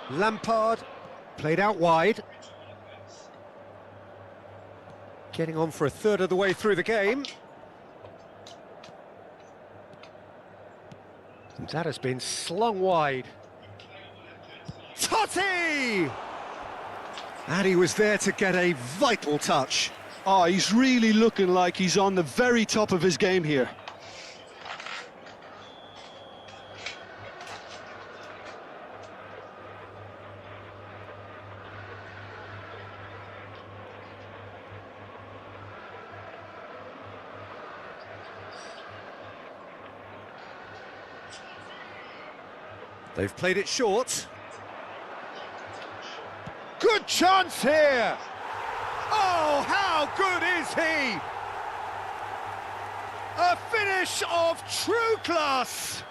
C: Lampard played out wide. Getting on for a third of the way through the game. And that has been slung wide. Totti! And he was there to get a vital touch.
D: Oh, he's really looking like he's on the very top of his game here.
C: They've played it short. Good chance here! Oh, how good is he? A finish of true class!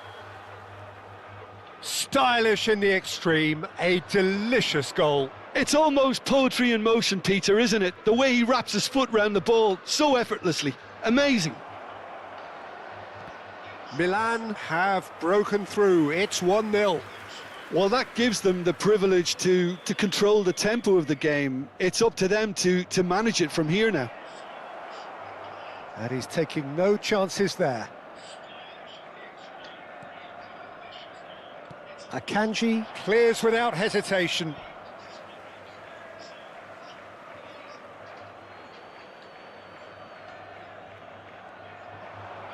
C: Stylish in the extreme, a delicious goal.
D: It's almost poetry in motion, Peter, isn't it? The way he wraps his foot round the ball so effortlessly. Amazing.
C: Milan have broken through. It's 1-0.
D: Well, that gives them the privilege to control the tempo of the game. It's up to them to manage it from here now.
C: And he's taking no chances there. Akanji clears without hesitation.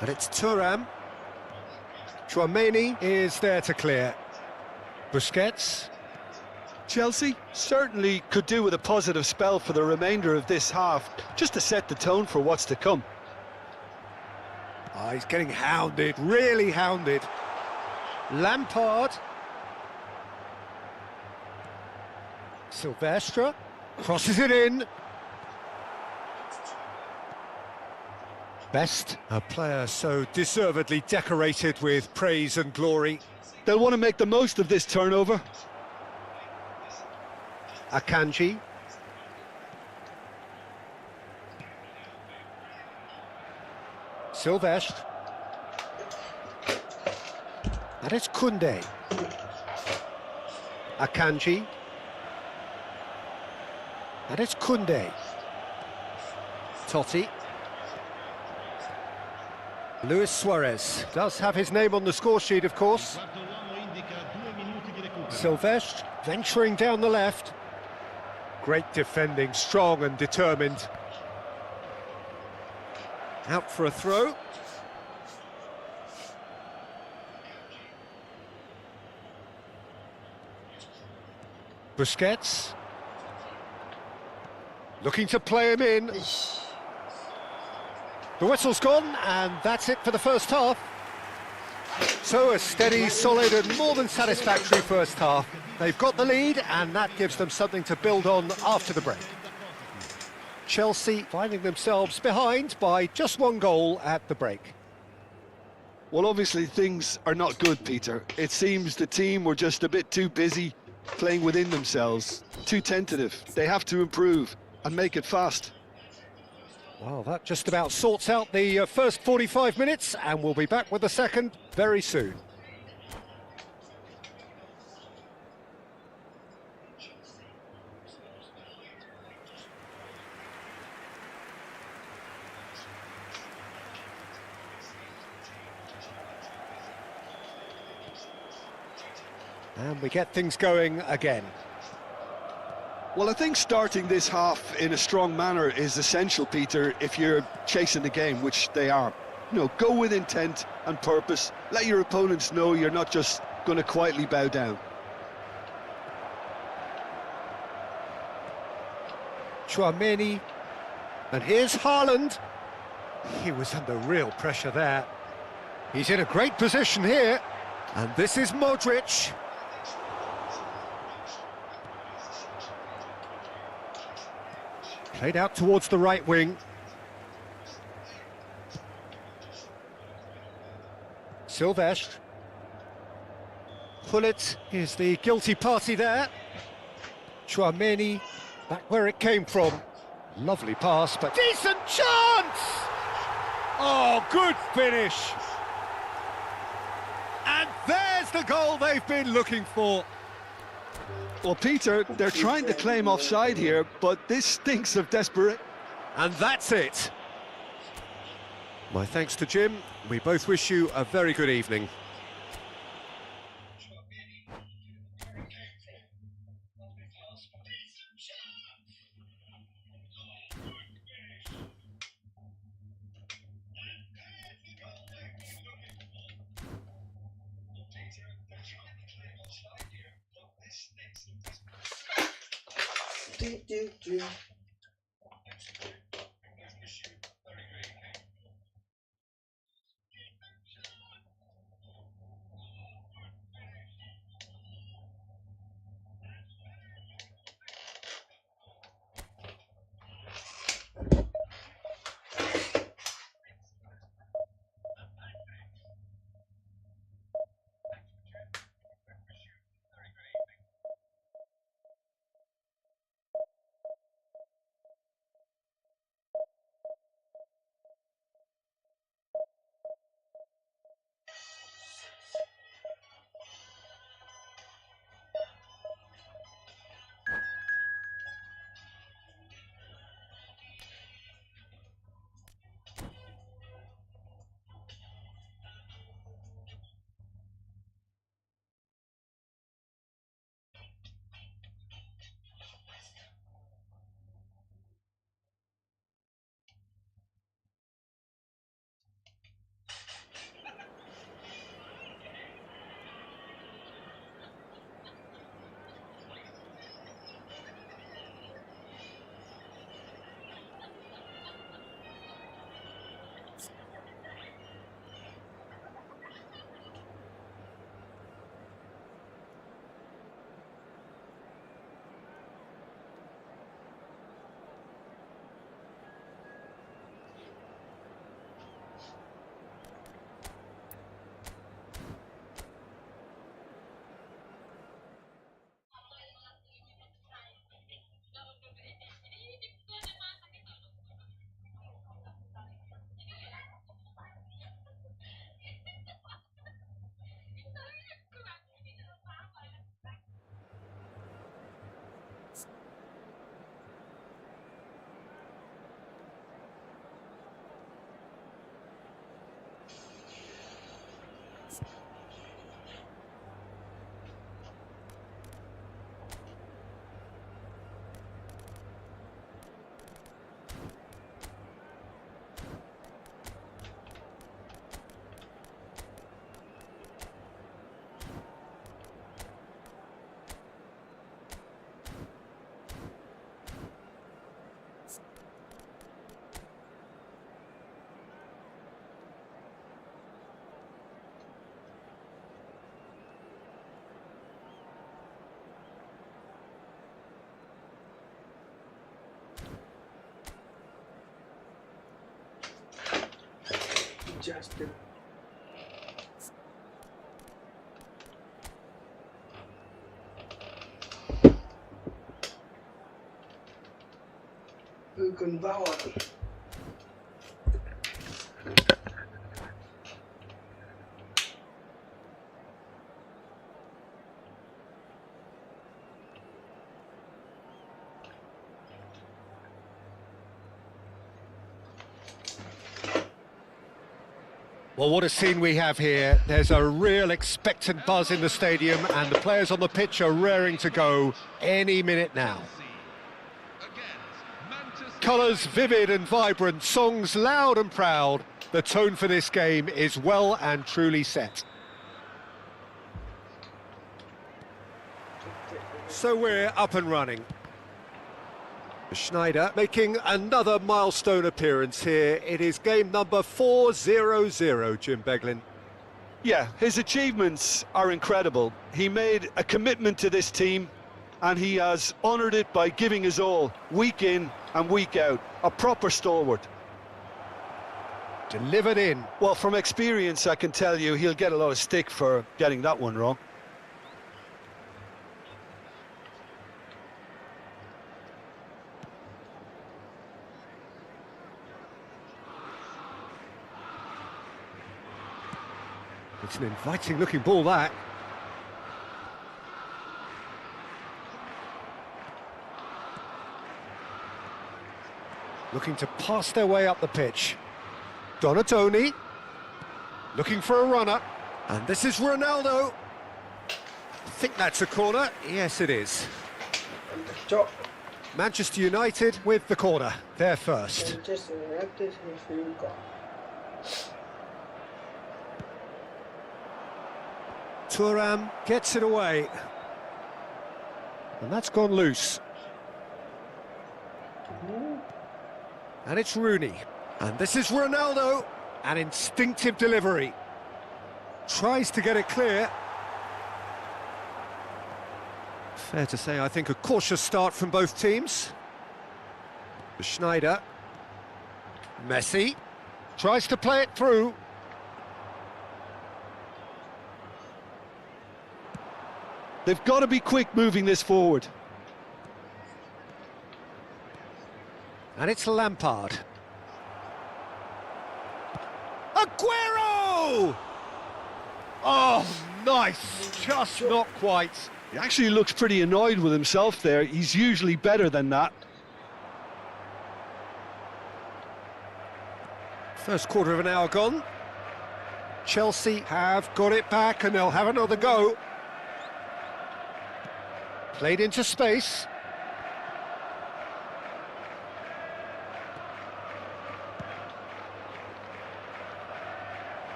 C: And it's Thuram. Chouameni is there to clear. Busquets.
D: Chelsea certainly could do with a positive spell for the remainder of this half, just to set the tone for what's to come.
C: Oh, he's getting hounded, really hounded. Lampard. Silvestre crosses it in. Best, a player so deservedly decorated with praise and glory.
D: They'll want to make the most of this turnover.
C: Akanji. Silvestre. And it's Koundé. Akanji. And it's Koundé. Totti. Luis Suarez does have his name on the score sheet, of course. Silvestre venturing down the left. Great defending, strong and determined. Out for a throw. Busquets. Looking to play him in. The whistle's gone, and that's it for the first half. So a steady, solid and more than satisfactory first half. They've got the lead, and that gives them something to build on after the break. Chelsea finding themselves behind by just one goal at the break.
D: Well, obviously things are not good, Peter. It seems the team were just a bit too busy playing within themselves, too tentative. They have to improve and make it fast.
C: Well, that just about sorts out the first 45 minutes, and we'll be back with the second very soon. And we get things going again.
D: Well, I think starting this half in a strong manner is essential, Peter, if you're chasing the game, which they are. You know, go with intent and purpose. Let your opponents know you're not just going to quietly bow down.
C: Chouameni. And here's Haaland. He was under real pressure there. He's in a great position here. And this is Modric. Played out towards the right wing. Silvestre. Hullet is the guilty party there. Chouameni, back where it came from. Lovely pass, but decent chance! Oh, good finish! And there's the goal they've been looking for.
D: Well, Peter, they're trying to claim offside here, but this stinks of desperate.
C: And that's it. My thanks to Jim. We both wish you a very good evening.
A: Justin. Beckenbauer.
C: Well, what a scene we have here. There's a real expectant buzz in the stadium, and the players on the pitch are raring to go any minute now. Colours vivid and vibrant, songs loud and proud. The tone for this game is well and truly set. So we're up and running. Schneider making another milestone appearance here. It is game number 400, Jim Beglin.
D: Yeah, his achievements are incredible. He made a commitment to this team, and he has honoured it by giving his all, week in and week out. A proper stalwart.
C: Delivered in.
D: Well, from experience, I can tell you he'll get a lot of stick for getting that one wrong.
C: It's an inviting-looking ball, that. Looking to pass their way up the pitch. Donatoni. Looking for a runner. And this is Ronaldo. I think that's a corner. Yes, it is.
A: Top.
C: Manchester United with the corner. They're first.
A: Manchester United has been got.
C: Thuram gets it away. And that's gone loose. And it's Rooney. And this is Ronaldo. An instinctive delivery. Tries to get it clear. Fair to say, I think, a cautious start from both teams. Schneider. Messi. Tries to play it through.
D: They've got to be quick moving this forward.
C: And it's Lampard. Aguero! Oh, nice. Just not quite.
D: He actually looks pretty annoyed with himself there. He's usually better than that.
C: First quarter of an hour gone. Chelsea have got it back and they'll have another go. Played into space.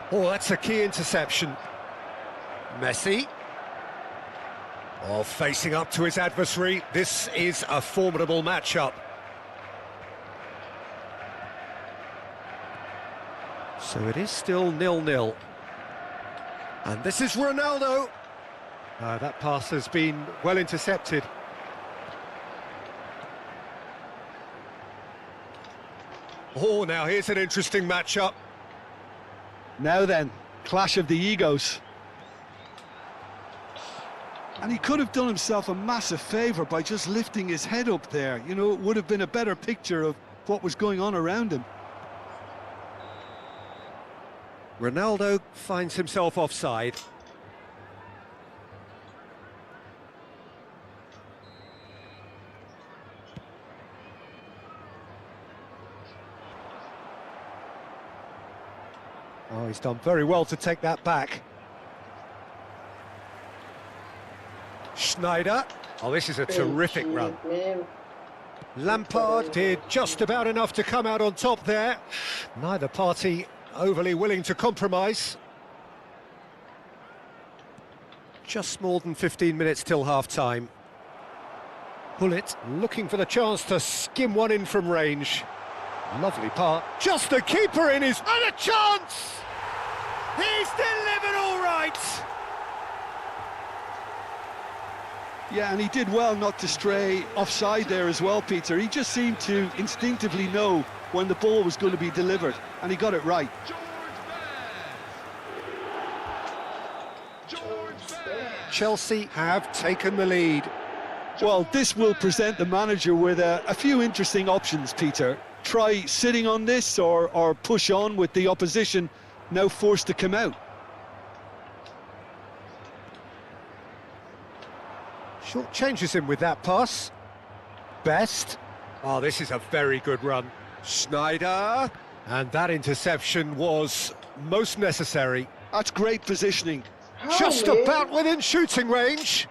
C: Oh, that's a key interception. Messi. Oh, facing up to his adversary. This is a formidable matchup. So it is still 0-0. And this is Ronaldo. That pass has been well intercepted. Oh, now here's an interesting matchup.
D: Now then, clash of the egos. And he could have done himself a massive favour by just lifting his head up there. You know, it would have been a better picture of what was going on around him.
C: Ronaldo finds himself offside. Oh, he's done very well to take that back. Schneider. Oh, this is a terrific run. Lampard did just about enough to come out on top there. Neither party overly willing to compromise. Just more than 15 minutes till half-time. Pullet looking for the chance to skim one in from range. Lovely part. Just the keeper in his... And a chance! He's delivered all right!
D: Yeah, and he did well not to stray offside there as well, Peter. He just seemed to instinctively know when the ball was going to be delivered, and he got it right.
C: Chelsea have taken the lead.
D: Well, this will present the manager with a few interesting options, Peter. Try sitting on this or push on with the opposition now forced to come out.
C: Short changes him with that pass. Best. Oh, this is a very good run. Schneider. And that interception was most necessary.
D: That's great positioning.
C: Just
A: man?
C: about within shooting range.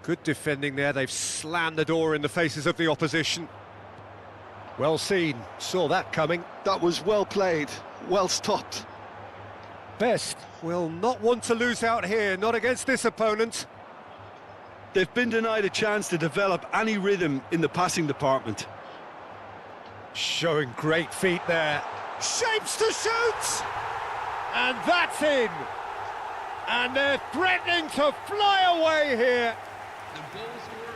C: Good defending there. They've slammed the door in the faces of the opposition. Well seen. Saw that coming.
D: That was well played, well stopped.
C: Best will not want to lose out here, not against this opponent.
D: They've been denied a chance to develop any rhythm in the passing department.
C: Showing great feet there. Shapes to shoot! And that's in! And they're threatening to fly away here.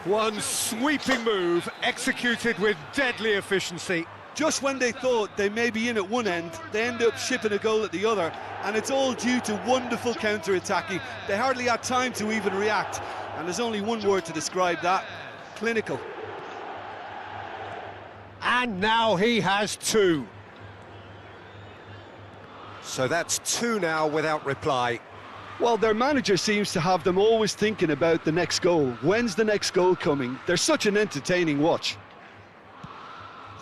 C: One sweeping move, executed with deadly efficiency.
D: Just when they thought they may be in at one end, they end up shipping a goal at the other, and it's all due to wonderful counter-attacking. They hardly had time to even react, and there's only one word to describe that: clinical.
C: And now he has two. So that's two now without reply.
D: Well, their manager seems to have them always thinking about the next goal. When's the next goal coming? They're such an entertaining watch.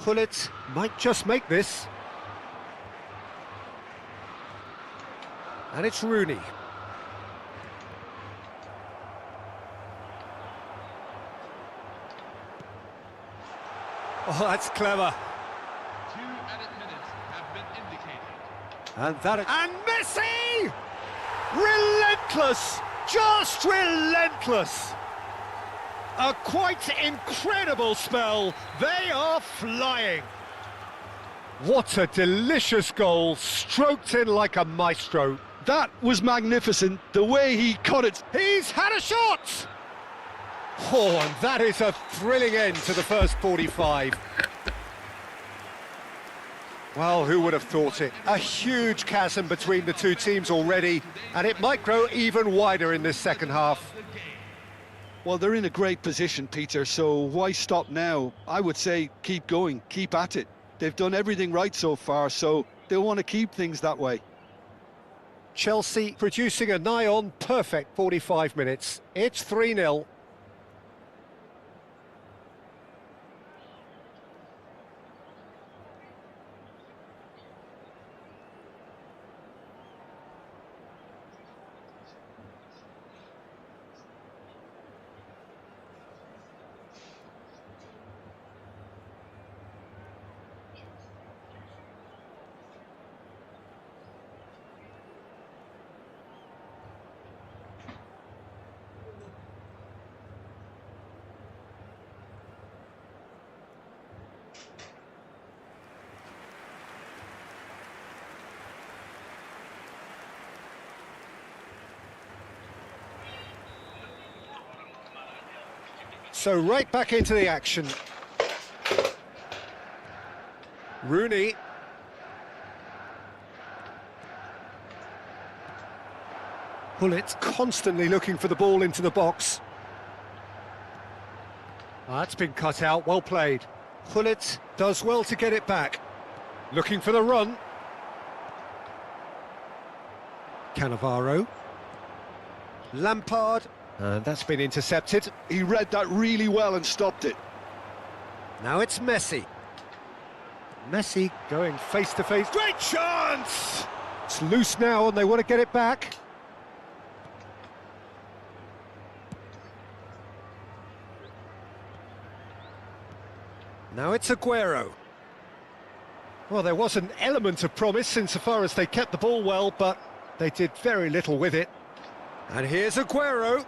C: Gullit might just make this. And it's Rooney. Oh, that's clever.
F: 2 added minutes have been indicated.
C: And and Messi! Relentless! Just relentless! A quite incredible spell. They are flying. What a delicious goal, stroked in like a maestro.
D: That was magnificent, the way he cut it.
C: He's had a shot! Oh, and that is a thrilling end to the first 45. Well, who would have thought it? A huge chasm between the two teams already, and it might grow even wider in this second half.
D: Well, they're in a great position, Peter, so why stop now? I would say keep going, keep at it. They've done everything right so far, so they'll want to keep things that way.
C: Chelsea producing a nigh-on perfect 45 minutes. It's 3-0. So right back into the action. Rooney. Gullit constantly looking for the ball into the box. That's been cut out, well played. Gullit does well to get it back. Looking for the run. Cannavaro. Lampard. And that's been intercepted.
D: He read that really well and stopped it.
C: Now it's Messi. Messi going face-to-face. Great chance! It's loose now and they want to get it back. Now it's Aguero. Well, there was an element of promise insofar as they kept the ball well, but they did very little with it. And here's Aguero.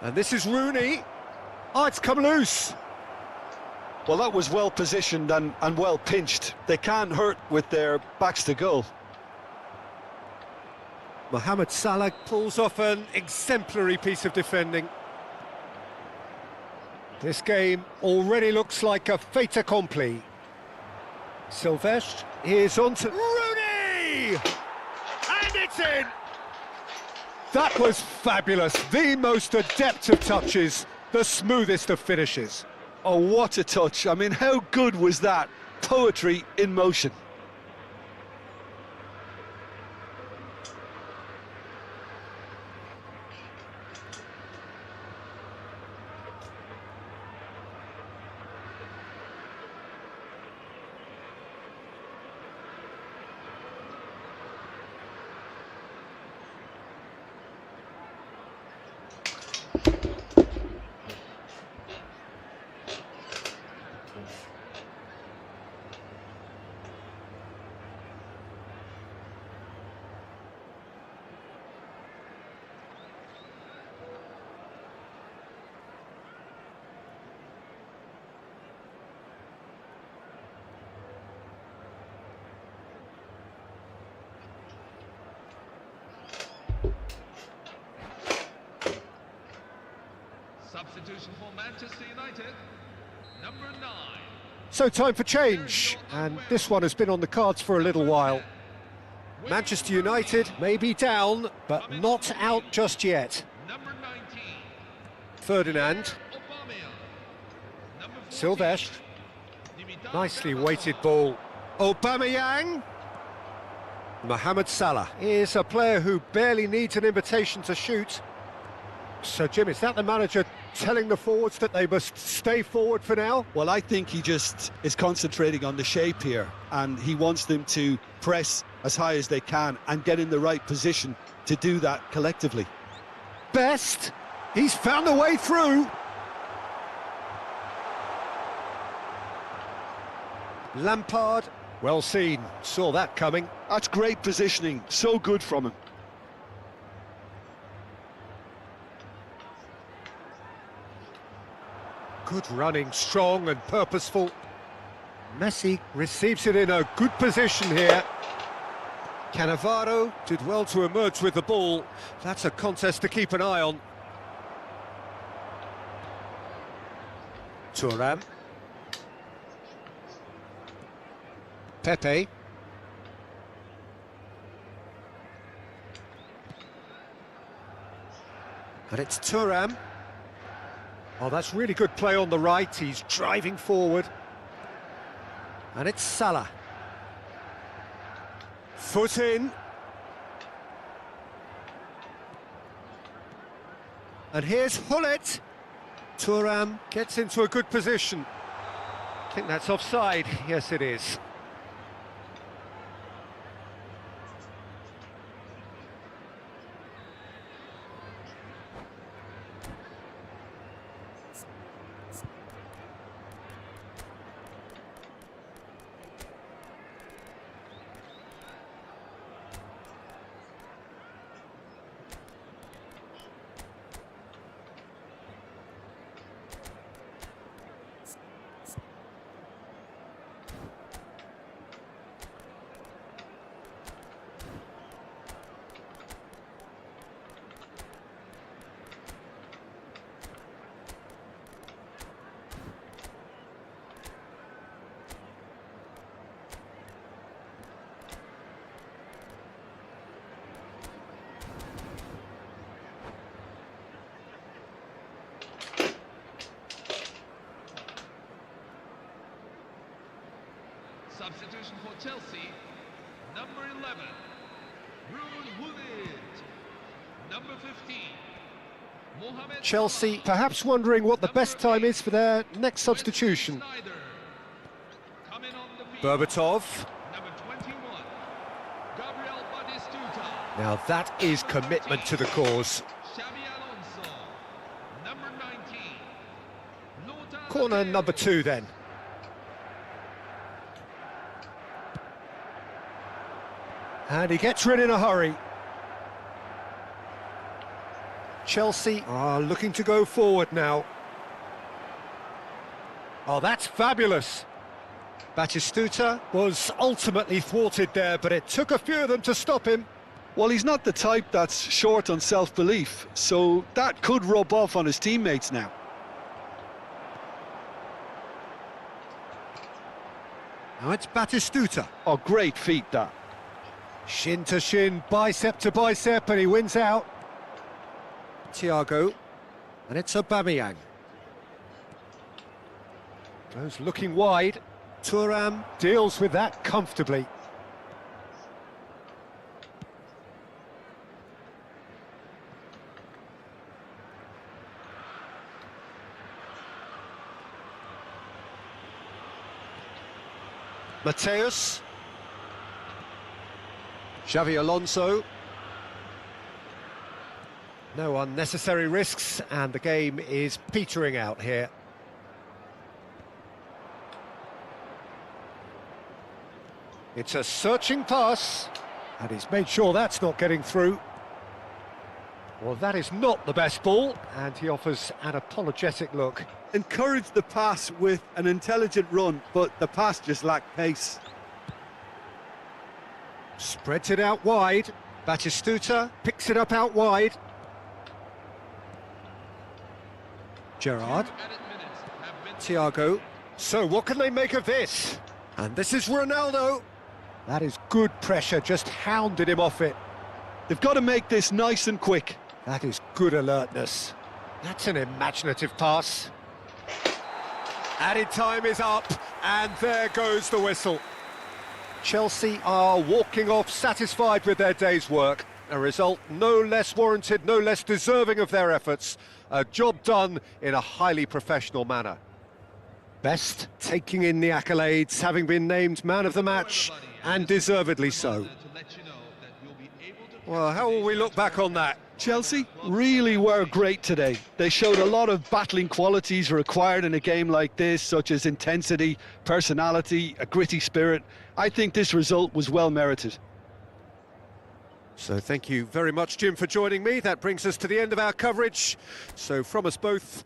C: And this is Rooney. Oh, it's come loose.
D: Well, that was well positioned and well pinched. They can't hurt with their backs to goal.
C: Mohamed Salah pulls off an exemplary piece of defending. This game already looks like a fait accompli. Silvestre is on to Rooney! And it's in! That was fabulous. The most adept of touches, the smoothest of finishes.
D: Oh, what a touch. I mean, how good was that? Poetry in motion.
F: Substitution for Manchester United, number 9.
C: So time for change, and this one has been on the cards for a little while. Manchester United may be down, but not out just yet.
F: Number 19.
C: Ferdinand,
F: Aubameyang. Number 14.
C: Silvestre,
F: Dimitar
C: nicely
F: Berbatov.
C: weighted ball. Aubameyang. Mohamed Salah is a player who barely needs an invitation to shoot. So, Jim, is that the manager telling the forwards that they must stay forward for now?
D: Well, I think he just is concentrating on the shape here, and he wants them to press as high as they can and get in the right position to do that collectively.
C: Best, he's found a way through. Lampard, well seen, saw that coming.
D: That's great positioning, so good from him.
C: Good running, strong and purposeful. Messi receives it in a good position here. Cannavaro did well to emerge with the ball. That's a contest to keep an eye on. Thuram. Pepe. And it's Thuram. Oh, that's really good play on the right. He's driving forward. And it's Salah. Foot in. And here's Hullet. Thuram gets into a good position. I think that's offside. Yes, it is.
F: Substitution for Chelsea, number 11, Ruud Gullit. Number 15, Mohamed
C: Chelsea
F: Salah.
C: perhaps wondering what the
F: Number
C: best time
F: 8,
C: is for their next substitution.
F: Sneijder. Coming on the field,
C: Berbatov.
F: number 21, Gabriel Batistuta.
C: Now that is commitment to the cause.
F: Xabi Alonso, number 19, Lothar
C: Corner
F: Matthäus.
C: number 2 then. And he gets rid in a hurry. Chelsea are looking to go forward now. Oh, that's fabulous. Batistuta was ultimately thwarted there, but it took a few of them to stop him.
D: Well, he's not the type that's short on self-belief, so that could rub off on his teammates now.
C: Now it's Batistuta.
D: Oh, great feat, that.
C: Shin to shin, bicep to bicep, and he wins out. Thiago, and it's Aubameyang. Goes looking wide. Thuram deals with that comfortably. Matthäus. Xavi Alonso. No unnecessary risks, and the game is petering out here. It's a searching pass, and he's made sure that's not getting through. Well, that is not the best ball, and he offers an apologetic look.
D: Encouraged the pass with an intelligent run, but the pass just lacked pace.
C: Spreads it out wide. Batistuta picks it up out wide. Gerrard,
F: Added minutes have been
C: Thiago. So what can they make of this? And this is Ronaldo. That is good pressure, just hounded him off it.
D: They've got to make this nice and quick.
C: That is good alertness. That's an imaginative pass. Added time is up, and there goes the whistle. Chelsea are walking off satisfied with their day's work. A result no less warranted, no less deserving of their efforts. A job done in a highly professional manner. Best taking in the accolades, having been named man of the match, and deservedly so.
F: to let you know that you'll be able to
C: Well, how will we look back on that?
D: Chelsea really were great today. They showed a lot of battling qualities required in a game like this, such as intensity, personality, a gritty spirit. I think this result was well merited.
C: So thank you very much, Jim, for joining me. That brings us to the end of our coverage. So from us both,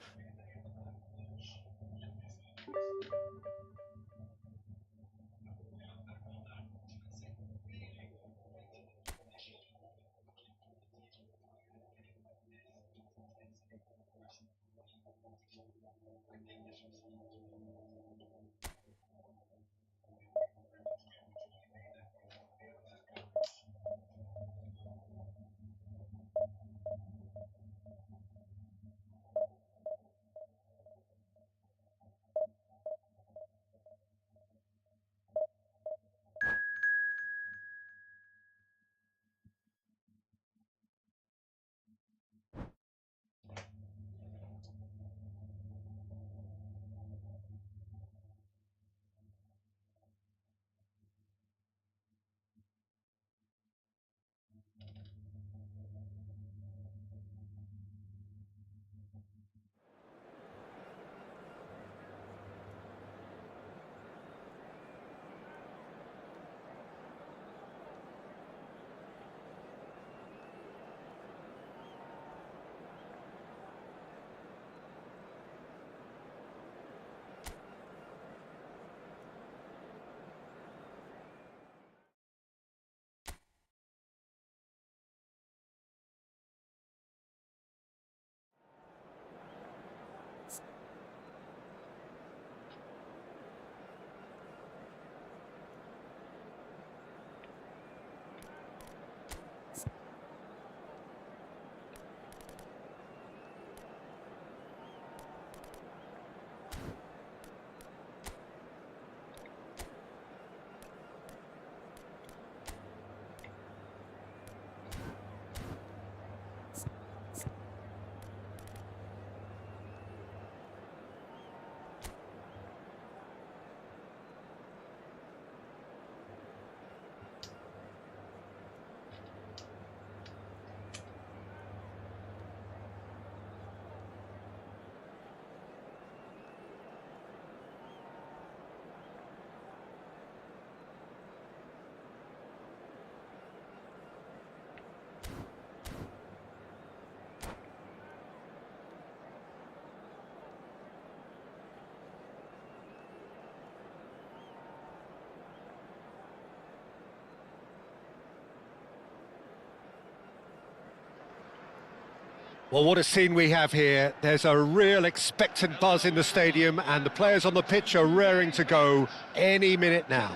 C: well, what a scene we have here. There's a real expectant buzz in the stadium, and the players on the pitch are raring to go any minute now.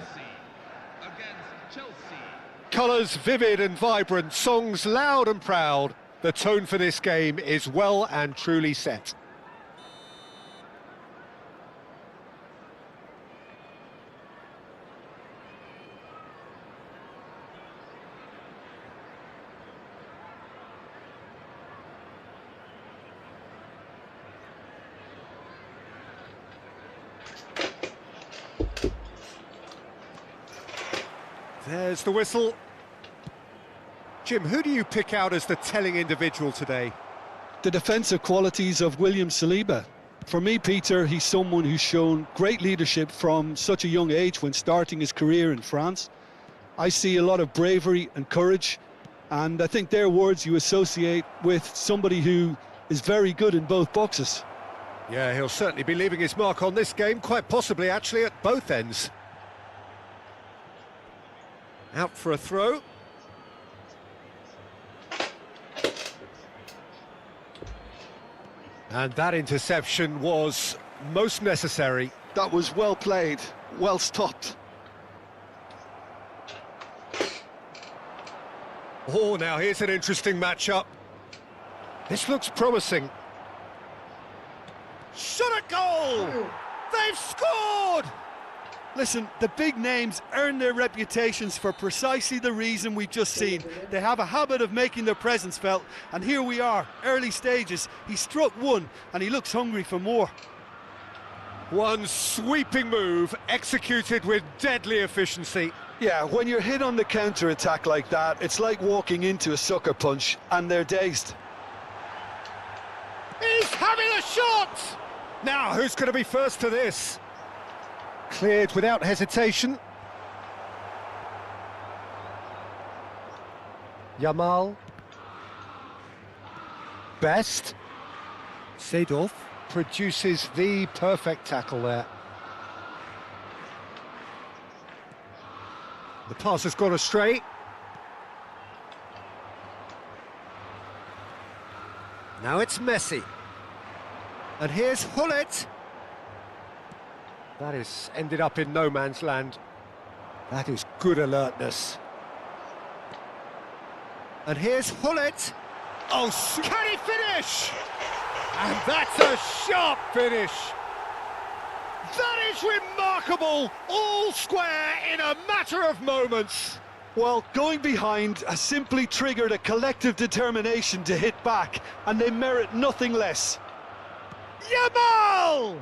F: against Chelsea.
C: Colours vivid and vibrant, songs loud and proud. The tone for this game is well and truly set. There's the whistle. Jim, who do you pick out as the telling individual today?
D: The defensive qualities of William Saliba. For me, Peter, he's someone who's shown great leadership from such a young age when starting his career in France. I see a lot of bravery and courage, and I think they're words you associate with somebody who is very good in both boxes.
C: Yeah, he'll certainly be leaving his mark on this game, quite possibly actually at both ends. Out for a throw. And that interception was most necessary.
D: That was well played, well stopped.
C: Oh, now here's an interesting matchup. This looks promising. Shot at goal! They've scored!
D: Listen, the big names earn their reputations for precisely the reason we've just seen. They have a habit of making their presence felt, and here we are, early stages. He struck one, and he looks hungry for more.
C: One sweeping move, executed with deadly efficiency.
D: Yeah, when you're hit on the counter-attack like that, it's like walking into a sucker punch, and they're dazed.
C: He's having a shot! Now, who's going to be first to this? Cleared without hesitation. Yamal. Best. Seedorf produces the perfect tackle there. The pass has gone astray. Now it's Messi. And here's Hullet. That is ended up in no man's land. That is good alertness. And here's Hullet. Oh, can he finish? And that's a sharp finish. That is remarkable. All square in a matter of moments.
D: Well, going behind has simply triggered a collective determination to hit back, and they merit nothing less.
C: Yamal!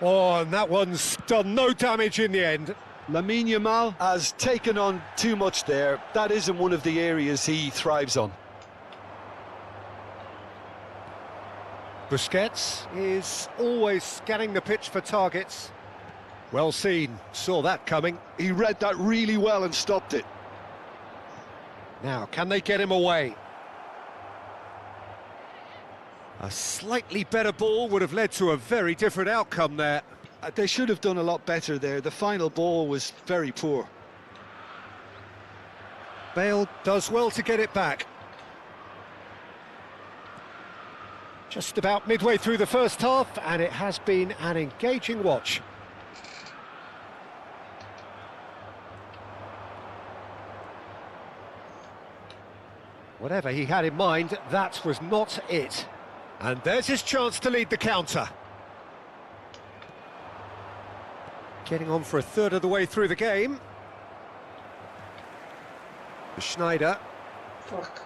C: Oh, and that one's done no damage in the end.
D: Lamine Yamal has taken on too much there. That isn't one of the areas he thrives on.
C: Busquets is always scanning the pitch for targets. Well seen, saw that coming.
D: He read that really well and stopped it.
C: Now, can they get him away? A slightly better ball would have led to a very different outcome there.
D: They should have done a lot better there. The final ball was very poor.
C: Bale does well to get it back. Just about midway through the first half, and it has been an engaging watch. Whatever he had in mind, that was not it. And there's his chance to lead the counter. Getting on for a third of the way through the game. Schneider.
A: Fuck.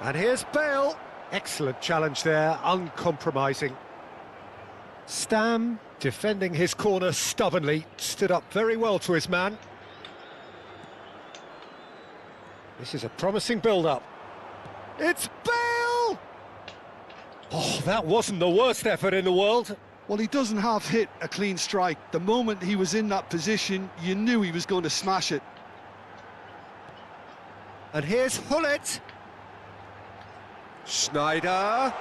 C: And here's Bale. Excellent challenge there, uncompromising. Stam, defending his corner stubbornly, stood up very well to his man. This is a promising build-up. It's Bale! Oh, that wasn't the worst effort in the world.
D: Well, he doesn't half hit a clean strike. The moment he was in that position, you knew he was going to smash it.
C: And here's Hullet. Schneider.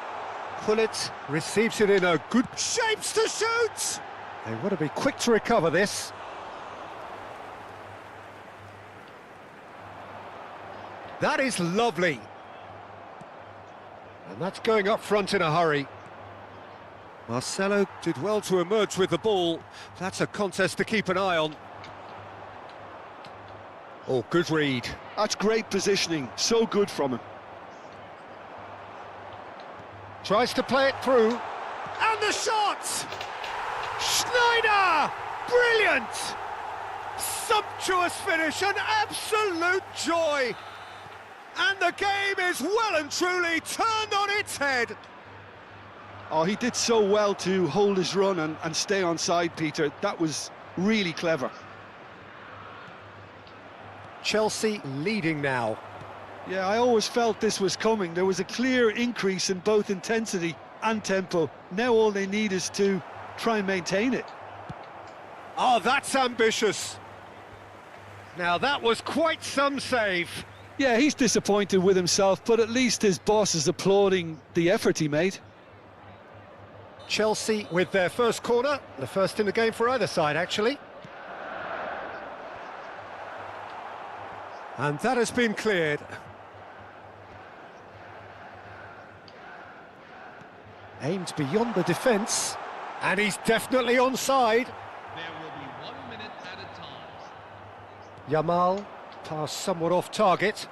C: Hullet receives it in a good shapes to shoot. They want to be quick to recover this. That is lovely. And that's going up front in a hurry. Marcelo did well to emerge with the ball. That's a contest to keep an eye on. Oh, good read.
D: That's great positioning. So good from him.
C: Tries to play it through. And the shot! Schneider! Brilliant! Sumptuous finish, an absolute joy! And the game is well and truly turned on its head.
D: Oh, he did so well to hold his run and stay on side, Peter. That was really clever.
C: Chelsea leading now.
D: Yeah, I always felt this was coming. There was a clear increase in both intensity and tempo. Now all they need is to try and maintain it.
C: Oh, that's ambitious. Now that was quite some save.
D: Yeah, he's disappointed with himself, but at least his boss is applauding the effort he made.
C: Chelsea with their first corner, the first in the game for either side, actually. And that has been cleared. Aimed beyond the defence. And he's definitely onside.
F: There will be 1 minute at a time.
C: Yamal, pass somewhat off target.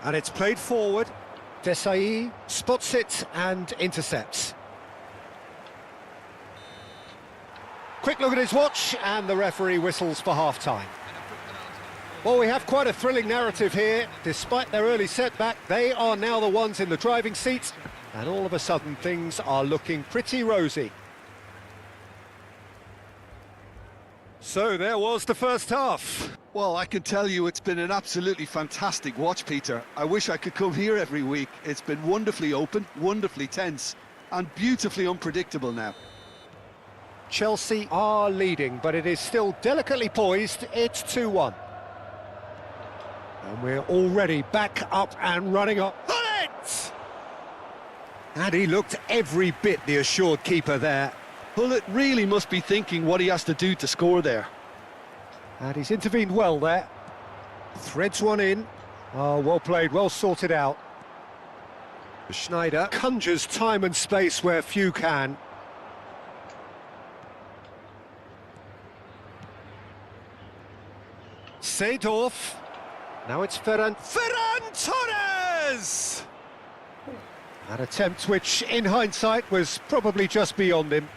C: And it's played forward. Desai spots it and intercepts. Quick look at his watch, and the referee whistles for half-time. Well, we have quite a thrilling narrative here. Despite their early setback, they are now the ones in the driving seat, and all of a sudden things are looking pretty rosy. So there was the first half.
D: Well, I can tell you it's been an absolutely fantastic watch, Peter. I wish I could come here every week. It's been wonderfully open, wonderfully tense, and beautifully unpredictable now.
C: Chelsea are leading, but it is still delicately poised. It's 2-1. And we're already back up and running up. Hullet! And he looked every bit the assured keeper there.
D: Hullet really must be thinking what he has to do to score there.
C: And he's intervened well there. Threads one in. Oh, well played, well sorted out. Schneider conjures time and space where few can. Seedorf. Now it's Ferran Torres! An attempt which, in hindsight, was probably just beyond him.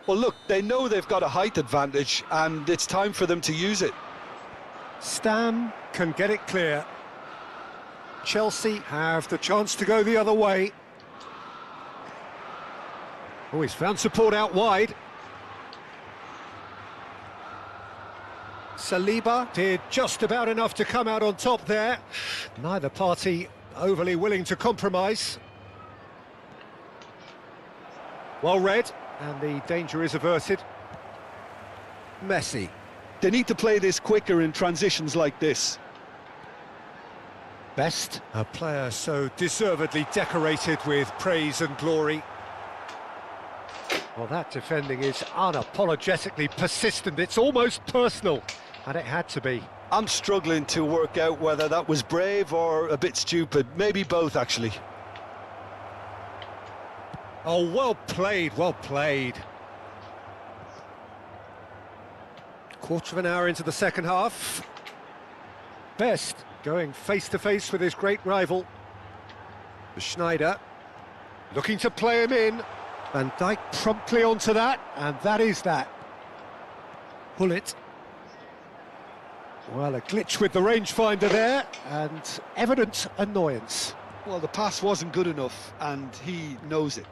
D: Well, look, they know they've got a height advantage, and it's time for them to use it.
C: Stam can get it clear. Chelsea have the chance to go the other way. Oh, he's found support out wide. Saliba did just about enough to come out on top there. Neither party overly willing to compromise. Well read, and the danger is averted. Messi.
D: They need to play this quicker in transitions like this.
C: Best, a player so deservedly decorated with praise and glory. Well, that defending is unapologetically persistent. It's almost personal, and it had to be.
D: I'm struggling to work out whether that was brave or a bit stupid. Maybe both, actually.
C: Oh, well played, well played. Quarter of an hour into the second half. Best going face-to-face with his great rival. Schneider looking to play him in. Van Dijk promptly onto that, and that is that. Hullet. Well, a glitch with the rangefinder there, and evident annoyance.
D: Well, the pass wasn't good enough, and he knows it.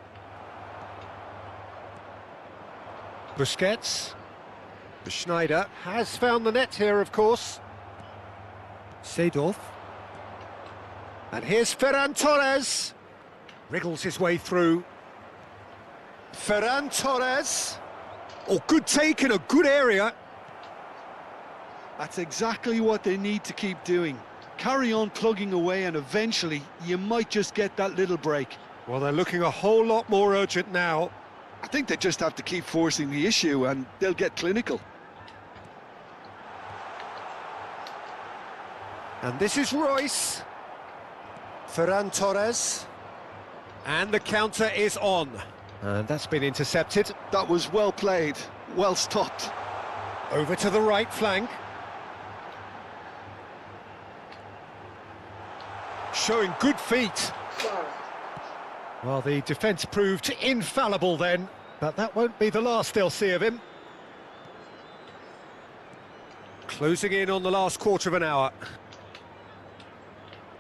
C: Busquets. Schneider has found the net here, of course. Seedorf. And here's Ferran Torres. Wriggles his way through. Ferran Torres. Oh, good take in a good area.
D: That's exactly what they need to keep doing. Carry on plugging away, and eventually you might just get that little break.
C: Well, they're looking a whole lot more urgent now.
D: I think they just have to keep forcing the issue, and they'll get clinical.
C: And this is Royce. Ferran Torres. And the counter is on. And that's been intercepted.
D: That was well played, well stopped.
C: Over to the right flank. Showing good feet. Well, the defence proved infallible then, but that won't be the last they'll see of him. Closing in on the last quarter of an hour.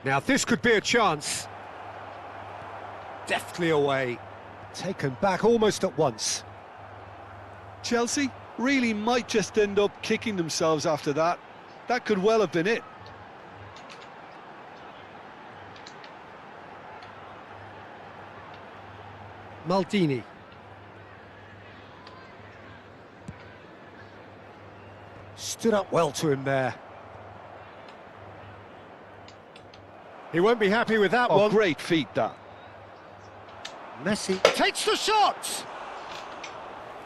C: Now, this could be a chance. Deftly away. Taken back almost at once.
D: Chelsea really might just end up kicking themselves after that. That could well have been it.
C: Maldini. Stood up well to him there. He won't be happy with that one.
D: Great feat, that.
C: Messi takes the shot!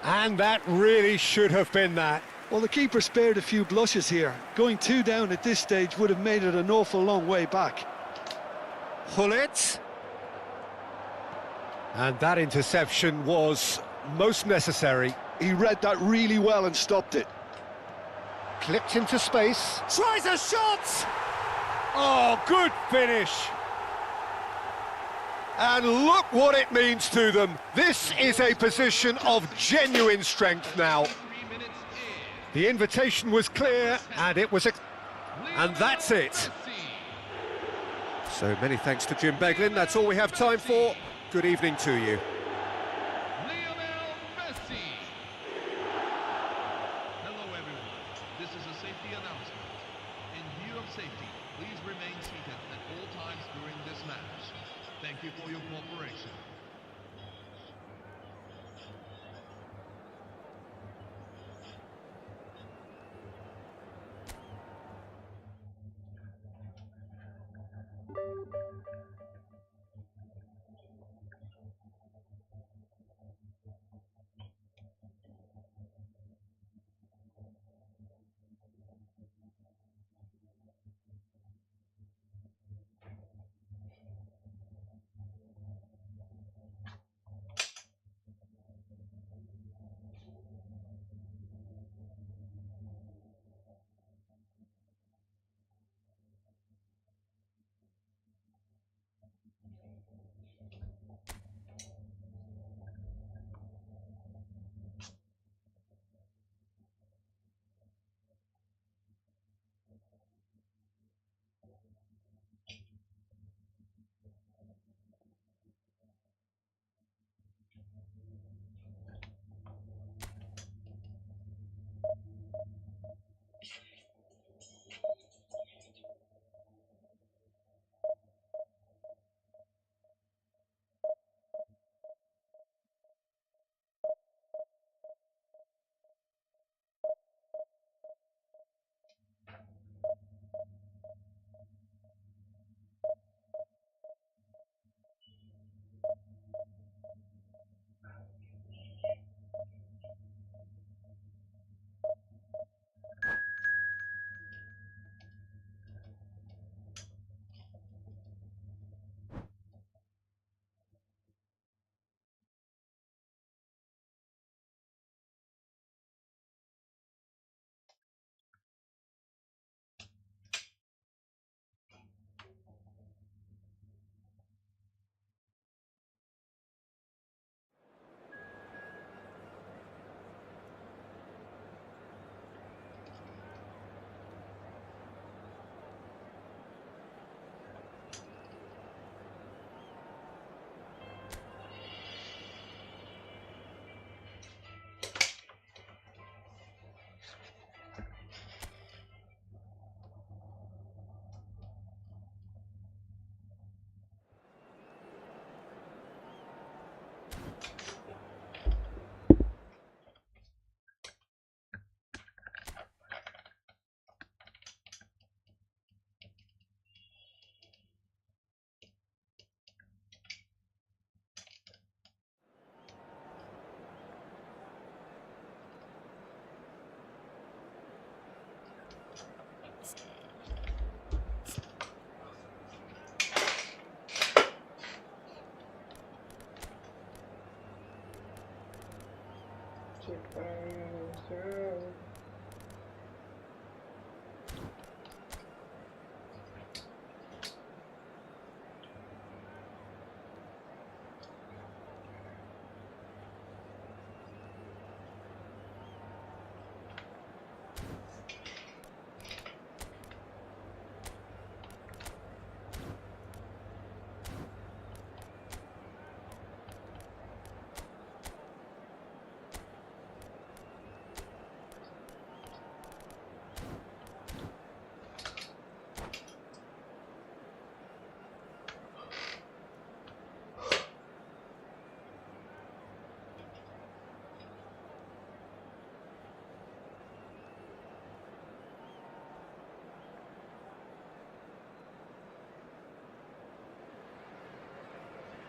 C: And that really should have been that.
D: Well, the keeper spared a few blushes here. Going 2 down at this stage would have made it an awful long way back.
C: pull it. And that interception was most necessary.
D: He read that really well and stopped it.
C: Clipped into space. Tries a shot! Oh, good finish. And look what it means to them. This is a position of genuine strength now.
F: 3 minutes in.
C: The invitation was clear, and it was and that's it. So many thanks to Jim Beglin. That's all we have time for. Good evening to you.
F: Lionel Messi. Hello everyone. This is a safety announcement. In view of safety, please remain seated at all times during this match. Thank you for your cooperation.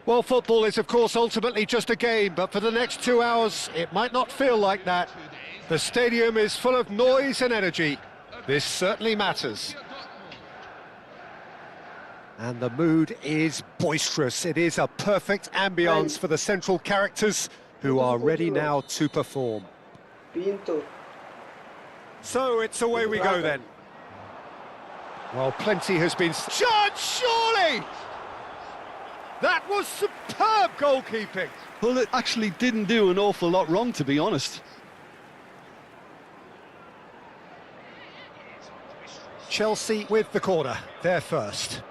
C: Well, football is, of course, ultimately just a game, but for the next 2 hours, it might not feel like that. The stadium is full of noise and energy. This certainly matters. And the mood is boisterous. It is a perfect ambience for the central characters who are ready now to perform.
A: Pintu.
C: So it's away we go then. Well, plenty has been... Shot, surely! That was superb goalkeeping.
D: Well, it actually didn't do an awful lot wrong, to be honest.
C: Chelsea with the corner, they're first.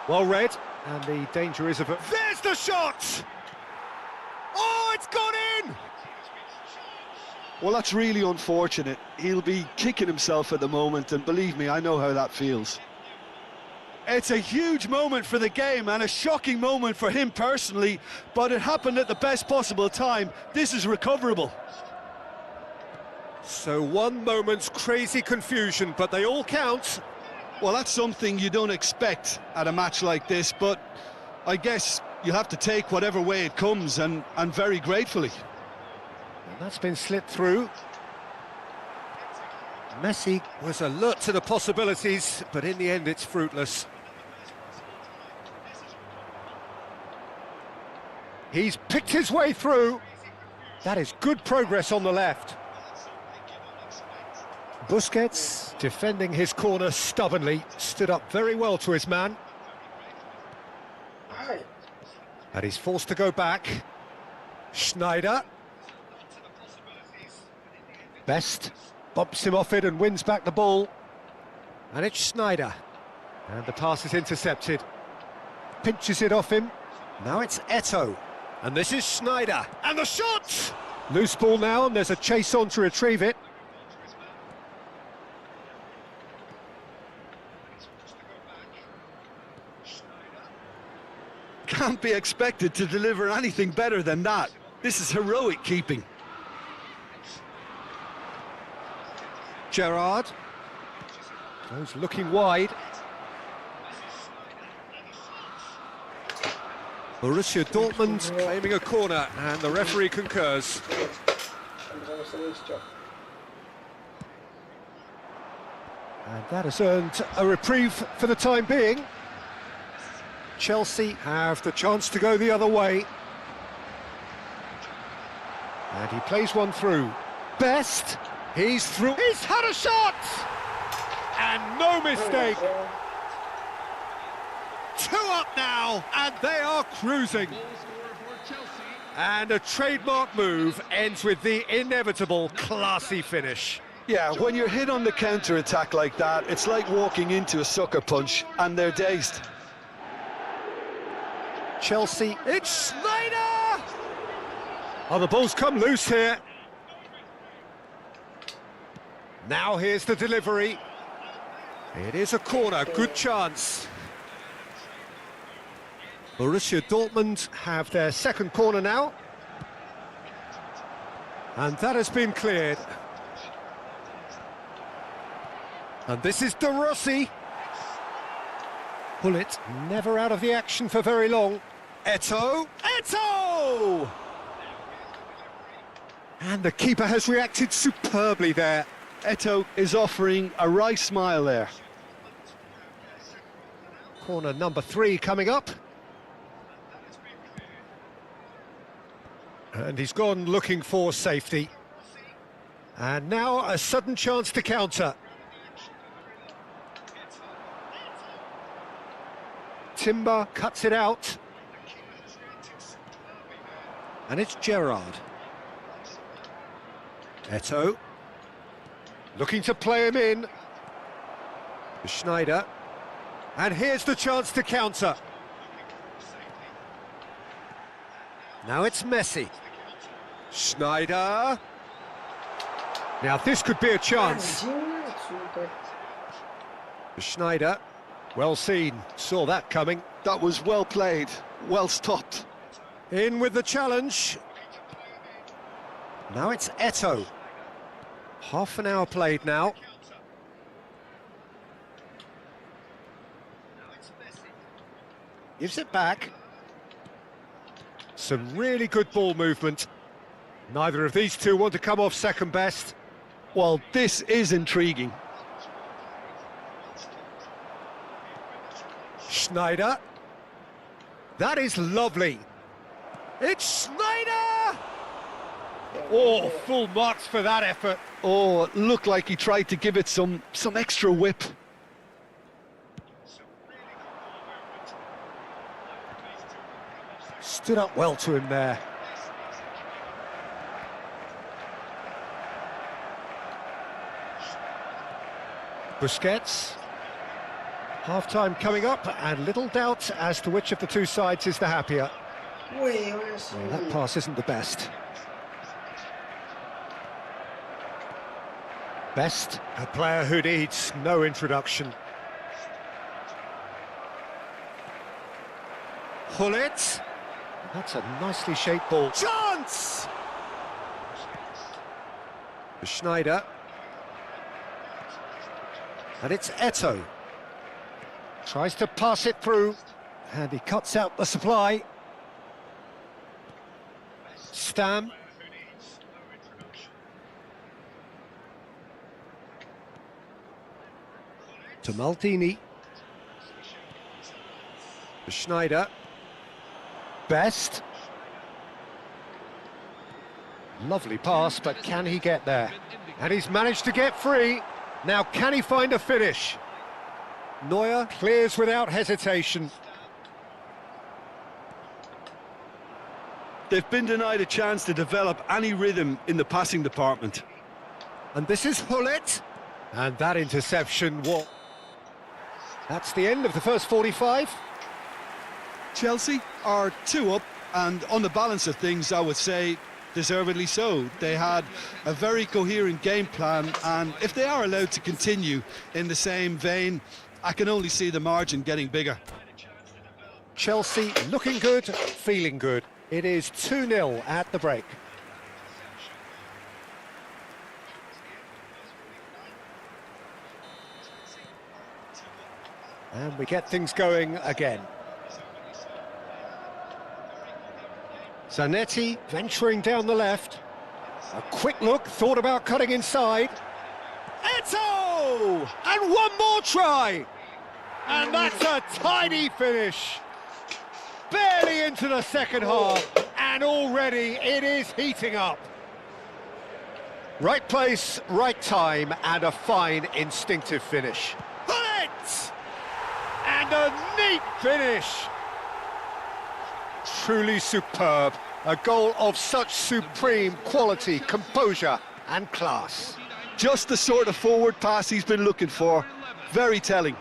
C: Well read, and the danger is of a... There's the shot! Oh, it's gone in!
D: Well, that's really unfortunate. He'll be kicking himself at the moment, and believe me, I know how that feels.
G: It's a huge moment for the game and a shocking moment for him personally, but it happened at the best possible time. This is recoverable.
C: So one moment's crazy confusion, but they all count.
D: Well, that's something you don't expect at a match like this, but I guess you have to take whatever way it comes, and very gratefully.
C: And that's been slipped through. Messi was alert to the possibilities, but in the end it's fruitless. He's picked his way through. That is good progress on the left. Busquets, defending his corner stubbornly, stood up very well to his man.
A: Ay.
C: And he's forced to go back. Schneider. Best bumps him off it and wins back the ball. And it's Schneider. And the pass is intercepted. Pinches it off him. Now it's Eto'o. And this is Schneider. And the shot! Loose ball now, and there's a chase on to retrieve it.
G: Can't be expected to deliver anything better than that. This is heroic keeping.
C: Gerrard goes looking wide. Borussia Dortmund claiming a corner, and the referee concurs. And that has earned a reprieve for the time being. Chelsea have the chance to go the other way. And he plays one through. Best, he's through. He's had a shot! And no mistake. 2 up now, and they are cruising. And a trademark move ends with the inevitable classy finish.
G: Yeah, when you're hit on the counter-attack like that, it's like walking into a sucker punch, and they're dazed.
C: Chelsea, it's Schneider! Oh, the ball's come loose here. Now here's the delivery. It is a corner, good chance. Borussia Dortmund have their second corner now. And that has been cleared. And this is De Rossi. Bullet never out of the action for very long. Eto'o! Eto'o! And the keeper has reacted superbly there.
D: Eto'o is offering a wry smile there.
C: Corner number 3 coming up. And he's gone looking for safety. And now a sudden chance to counter. Timber cuts it out. And it's Gerrard. Eto'o. Looking to play him in. Schneider. And here's the chance to counter. Now it's Messi. Schneider. Now this could be a chance. Schneider. Well seen. Saw that coming.
D: That was well played, well stopped.
C: In with the challenge. Now it's Eto'o. Half an hour played now. Gives it back. Some really good ball movement. Neither of these two want to come off second best.
D: Well, this is intriguing.
C: Schneider. That is lovely. It's Schneider! Oh, full marks for that effort.
D: Oh, it looked like he tried to give it some extra whip.
C: Stood up well to him there. Busquets. Half-time coming up, and little doubt as to which of the two sides is the happier. Well, that pass isn't the best. Best, a player who needs no introduction. Hullet. That's a nicely shaped ball. Chance! Schneider. And it's Eto'o. Tries to pass it through, and he cuts out the supply. Stam. To Maldini. Schneider. Best. Lovely pass, but can he get there? And he's managed to get free. Now, can he find a finish? Neuer clears without hesitation.
G: They've been denied a chance to develop any rhythm in the passing department.
C: And this is Hullet. And that interception, what? That's the end of the first 45.
D: Chelsea are 2 up, and on the balance of things, I would say deservedly so. They had a very coherent game plan, and if they are allowed to continue in the same vein, I can only see the margin getting bigger.
C: Chelsea looking good, feeling good. It is 2-0 at the break. And we get things going again. Zanetti venturing down the left. A quick look, thought about cutting inside. Eto'o! And one more try! And that's a tiny finish. Barely into the second half, and already it is heating up. Right place, right time, and a fine instinctive finish. Hullet! And a neat finish. Truly superb. A goal of such supreme quality, composure and class.
D: Just the sort of forward pass he's been looking for. Very telling.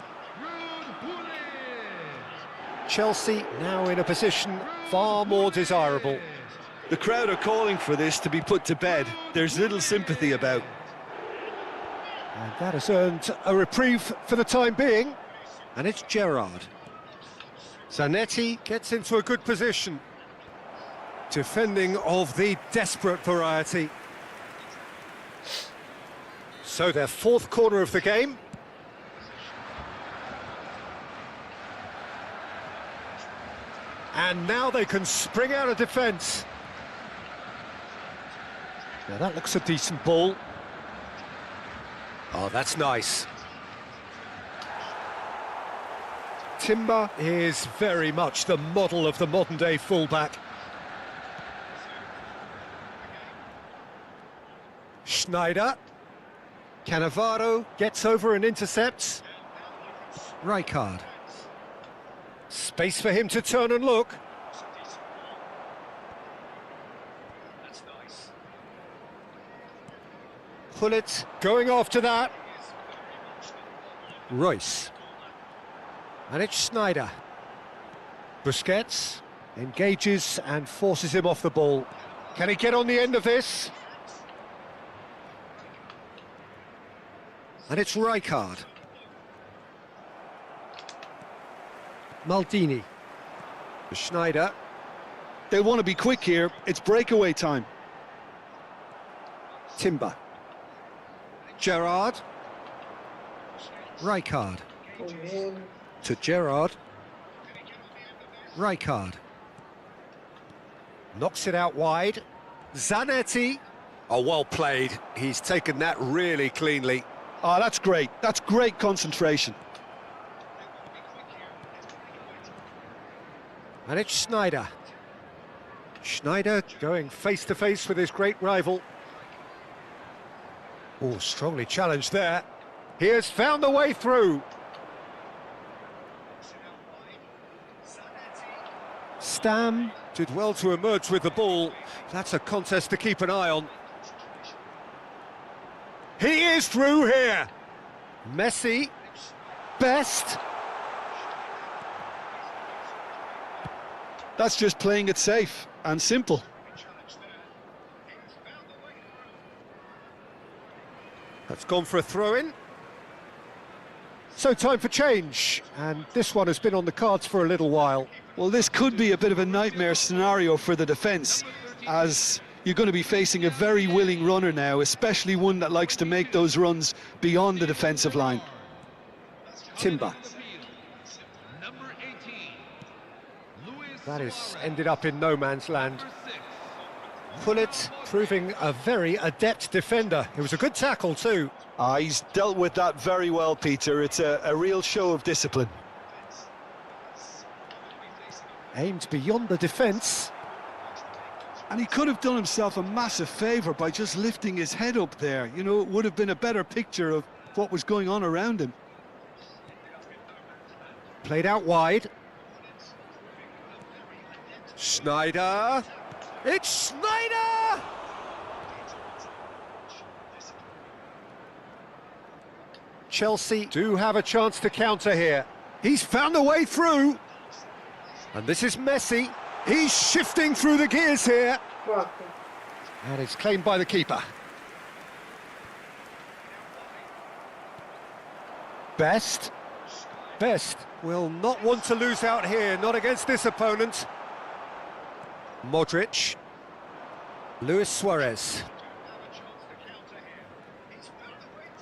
C: Chelsea now in a position far more desirable.
G: The crowd are calling for this to be put to bed. There's little sympathy about.
C: And that has earned a reprieve for the time being. And it's Gerrard. Zanetti gets into a good position. Defending of the desperate variety. So their fourth corner of the game. And now they can spring out of defence. Now that looks a decent ball. Oh, that's nice. Timber is very much the model of the modern-day fullback. Schneider. Cannavaro gets over and intercepts. Rijkaard. Space for him to turn and look. Hullet going after that. Royce. And it's Schneider. Busquets engages and forces him off the ball. Can he get on the end of this? And it's Rijkaard. Maldini. Schneider.
D: They want to be quick here. It's breakaway time.
C: Timber. Gerrard. Rijkaard. To Gerrard. Rijkaard. Knocks it out wide. Zanetti. Oh, well played. He's taken that really cleanly.
D: Oh, that's great. That's great concentration.
C: And it's Schneider. Schneider going face-to-face with his great rival. Oh, strongly challenged there. He has found the way through. Stam did well to emerge with the ball. That's a contest to keep an eye on. He is through here. Messi. Best.
D: That's just playing it safe and simple.
C: That's gone for a throw-in. So time for change, and this one has been on the cards for a little while.
D: Well, this could be a bit of a nightmare scenario for the defence, as you're going to be facing a very willing runner now, especially one that likes to make those runs beyond the defensive line.
C: Timber.
F: Number 18, Luis
C: That has
F: Suarez.
C: ended up in no man's land.
F: Number 6,
C: Pullet proving a very adept defender. It was a good tackle too.
D: He's dealt with that very well, Peter. It's a real show of discipline.
C: Aimed beyond the defence.
D: And he could have done himself a massive favour by just lifting his head up there. You know, it would have been a better picture of what was going on around him.
C: Played out wide. Schneider. It's Schneider! Chelsea do have a chance to counter here. He's found a way through. And this is Messi. He's shifting through the gears here.
A: Fuck.
C: And it's claimed by the keeper. Best. Best will not want to lose out here, not against this opponent. Modric. Luis Suarez.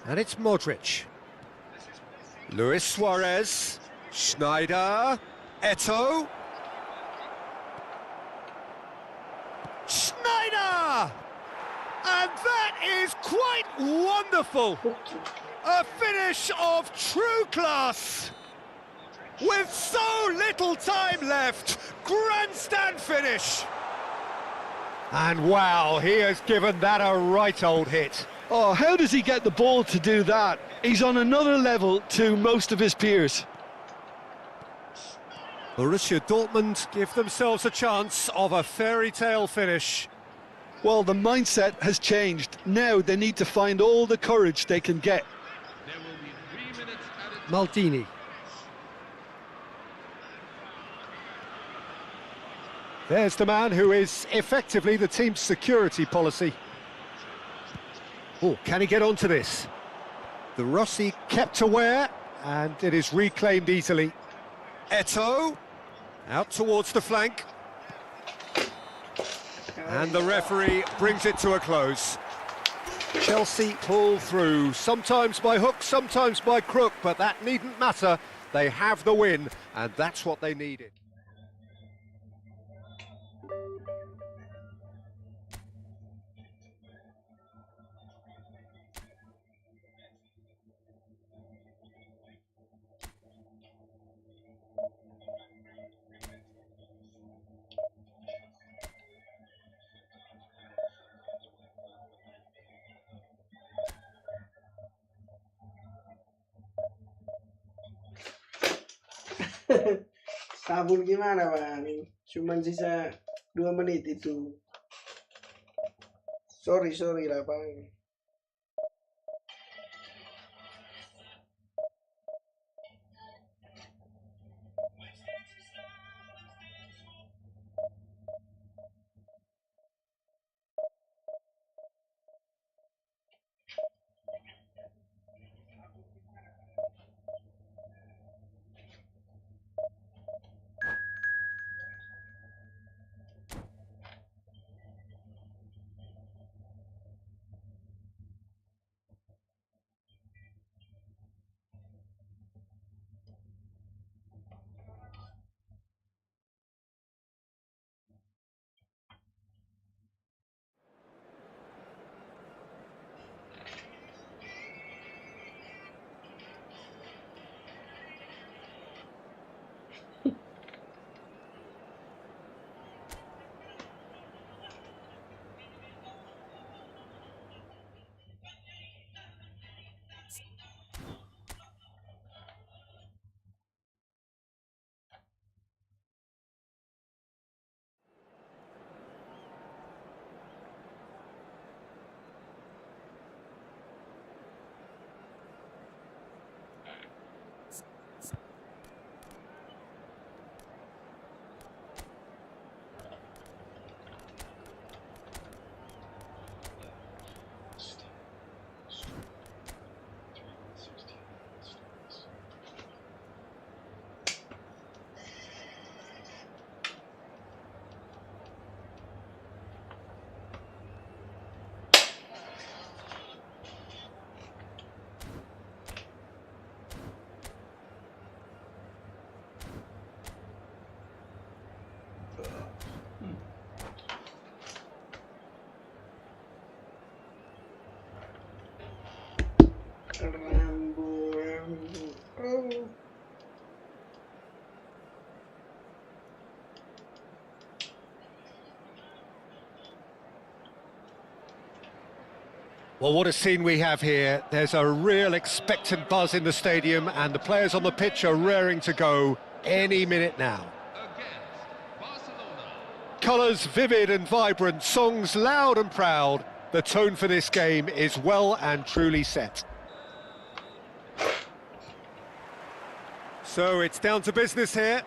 C: And it's Modric. Luis Suarez. Schneider. Eto'o. Schneider! And that is quite wonderful. A finish of true class. With so little time left, grandstand finish. And wow, he has given that a right old hit.
D: Oh, how does he get the ball to do that? He's on another level to most of his peers.
C: Borussia Dortmund give themselves a chance of a fairy tale finish.
D: Well, the mindset has changed. Now they need to find all the courage they can get.
F: there will be 3 minutes added.
C: Maldini. There's the man who is effectively the team's security policy. Oh, can he get onto this? The Rossi kept aware, and it is reclaimed easily. Eto'o, out towards the flank. And the referee brings it to a close. Chelsea pull through, sometimes by hook, sometimes by crook, but that needn't matter. They have the win, and that's what they needed.
A: Sabun gimana Bang? Cuman sisa 2 menit itu. Sorry lah Bang.
C: Well, what a scene we have here. There's a real expectant buzz in the stadium, and the players on the pitch are raring to go any minute now.
F: Against Barcelona.
C: Colours vivid and vibrant, songs loud and proud. The tone for this game is well and truly set. So it's down to business here.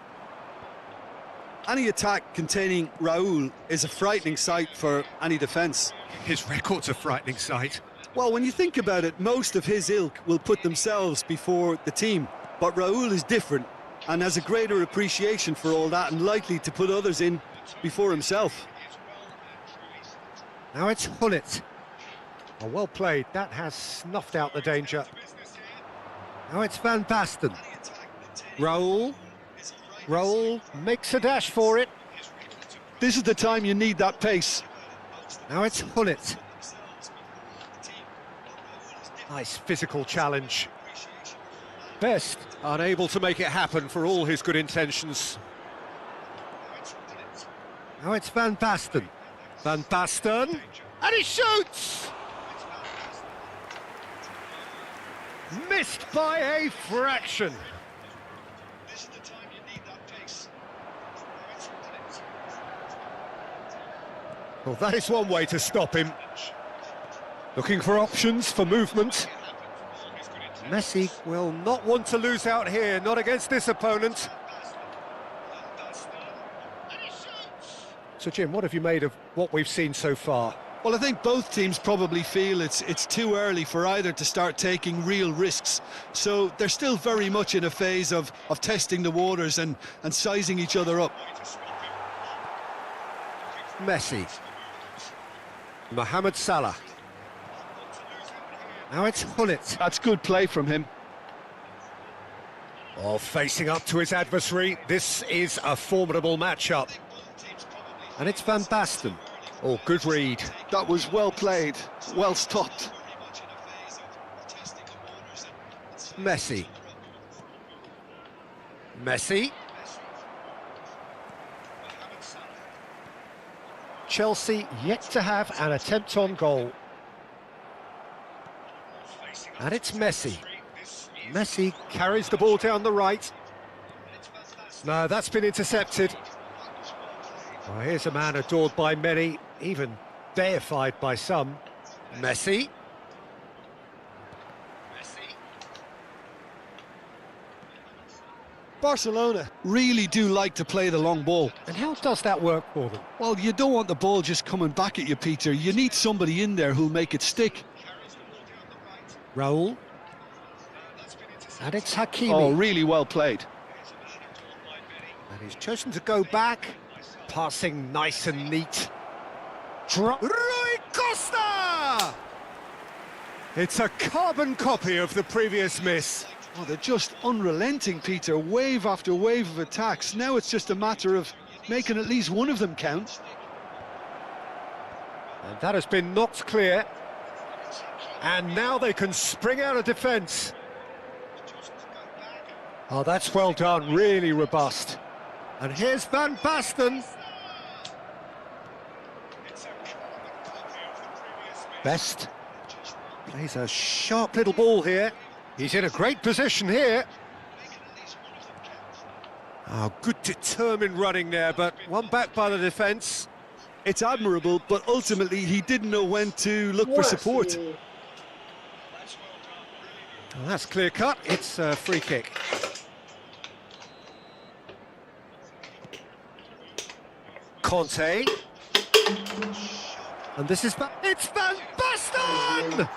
G: Any attack containing Raul is a frightening sight for any defence.
C: His record's a frightening sight.
G: Well, when you think about it, most of his ilk will put themselves before the team. But Raul is different and has a greater appreciation for all that and likely to put others in before himself.
C: Now it's Hullet. Oh, well played. That has snuffed out the danger. Now it's Van Basten. Raul. Raul makes a dash for it.
G: This is the time you need that pace.
C: Now it's Hullet. Nice physical challenge. Best unable to make it happen for all his good intentions. Now it's Van Basten. Van Basten. And he shoots! Missed by a fraction. Well, that is one way to stop him. Looking for options for movement. Messi will not want to lose out here, not against this opponent. So, Jim, what have you made of what we've seen so far?
G: Well, I think both teams probably feel it's too early for either to start taking real risks. So they're still very much in a phase of testing the waters and sizing each other up.
C: Messi. Mohamed Salah. Now it's Hullet.
G: That's good play from him.
C: Oh, facing up to his adversary. This is a formidable matchup. And it's Van Basten. Oh, good read.
G: That was well played, well stopped.
C: Messi. Messi. Chelsea yet to have an attempt on goal. And it's Messi. Messi carries the ball down the right. No, that's been intercepted. Well, here's a man adored by many, even deified by some. Messi.
G: Barcelona really do like to play the long ball.
C: And how does that work for them?
G: Well, you don't want the ball just coming back at you, Peter. You need somebody in there who'll make it stick.
C: Raul. And it's Hakimi.
G: Oh, really well played.
C: And he's chosen to go back. Passing nice and neat. Rui Costa! It's a carbon copy of the previous miss.
G: Oh, they're just unrelenting, Peter. Wave after wave of attacks. Now it's just a matter of making at least one of them count.
C: And that has been knocked clear. And now they can spring out of defence. Oh, that's well done. Really robust. And here's Van Basten. Best plays a sharp little ball here. He's in a great position here. Oh, good determined running there, but one back by the defence.
G: It's admirable, but ultimately he didn't know when to look for support.
C: Well, that's clear cut. It's a free kick. Conte. And this is... It's Van Basten!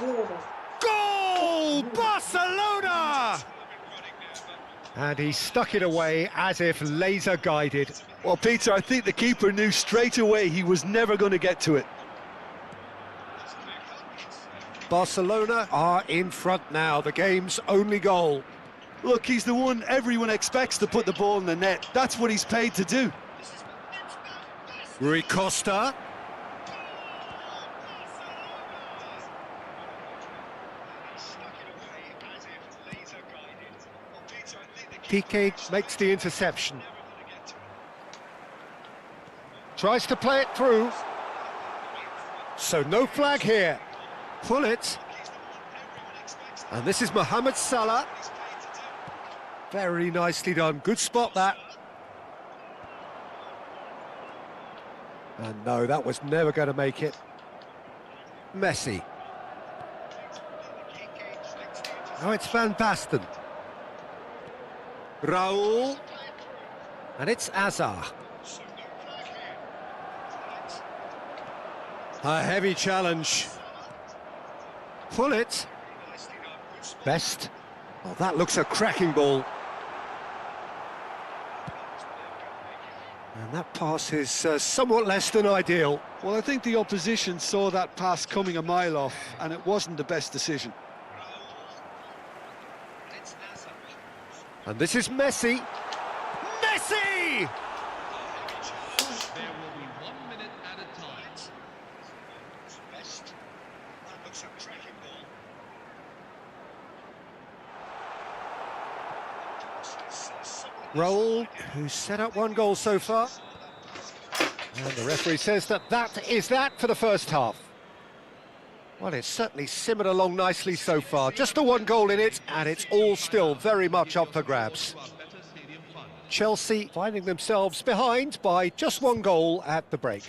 C: Goal! Barcelona! And he stuck it away as if laser guided.
G: Well, Peter, I think the keeper knew straight away he was never going to get to it.
C: Barcelona are in front now, the game's only goal.
G: Look, he's the one everyone expects to put the ball in the net. That's what he's paid to do.
C: Rui Costa. Piqué makes the interception. Tries to play it through. So no flag here. Pull it. And this is Mohamed Salah. Very nicely done. Good spot, that. And no, that was never going to make it. Messi. Now it's Van Basten. Raul. And it's Azar. A heavy challenge. Pull it. Best. Oh, that looks a cracking ball. And that pass is somewhat less than ideal.
D: Well, I think the opposition saw that pass coming a mile off, and it wasn't the best decision.
C: And this is Messi. Messi!
F: There will be 1 minute at a time.
G: That looks a cracking ball.
C: Raul, who's set up 1 goal so far. And the referee says that that is that for the first half. Well, it's certainly simmered along nicely so far. Just the 1 goal in it, and it's all still very much up for grabs. Chelsea finding themselves behind by just 1 goal at the break.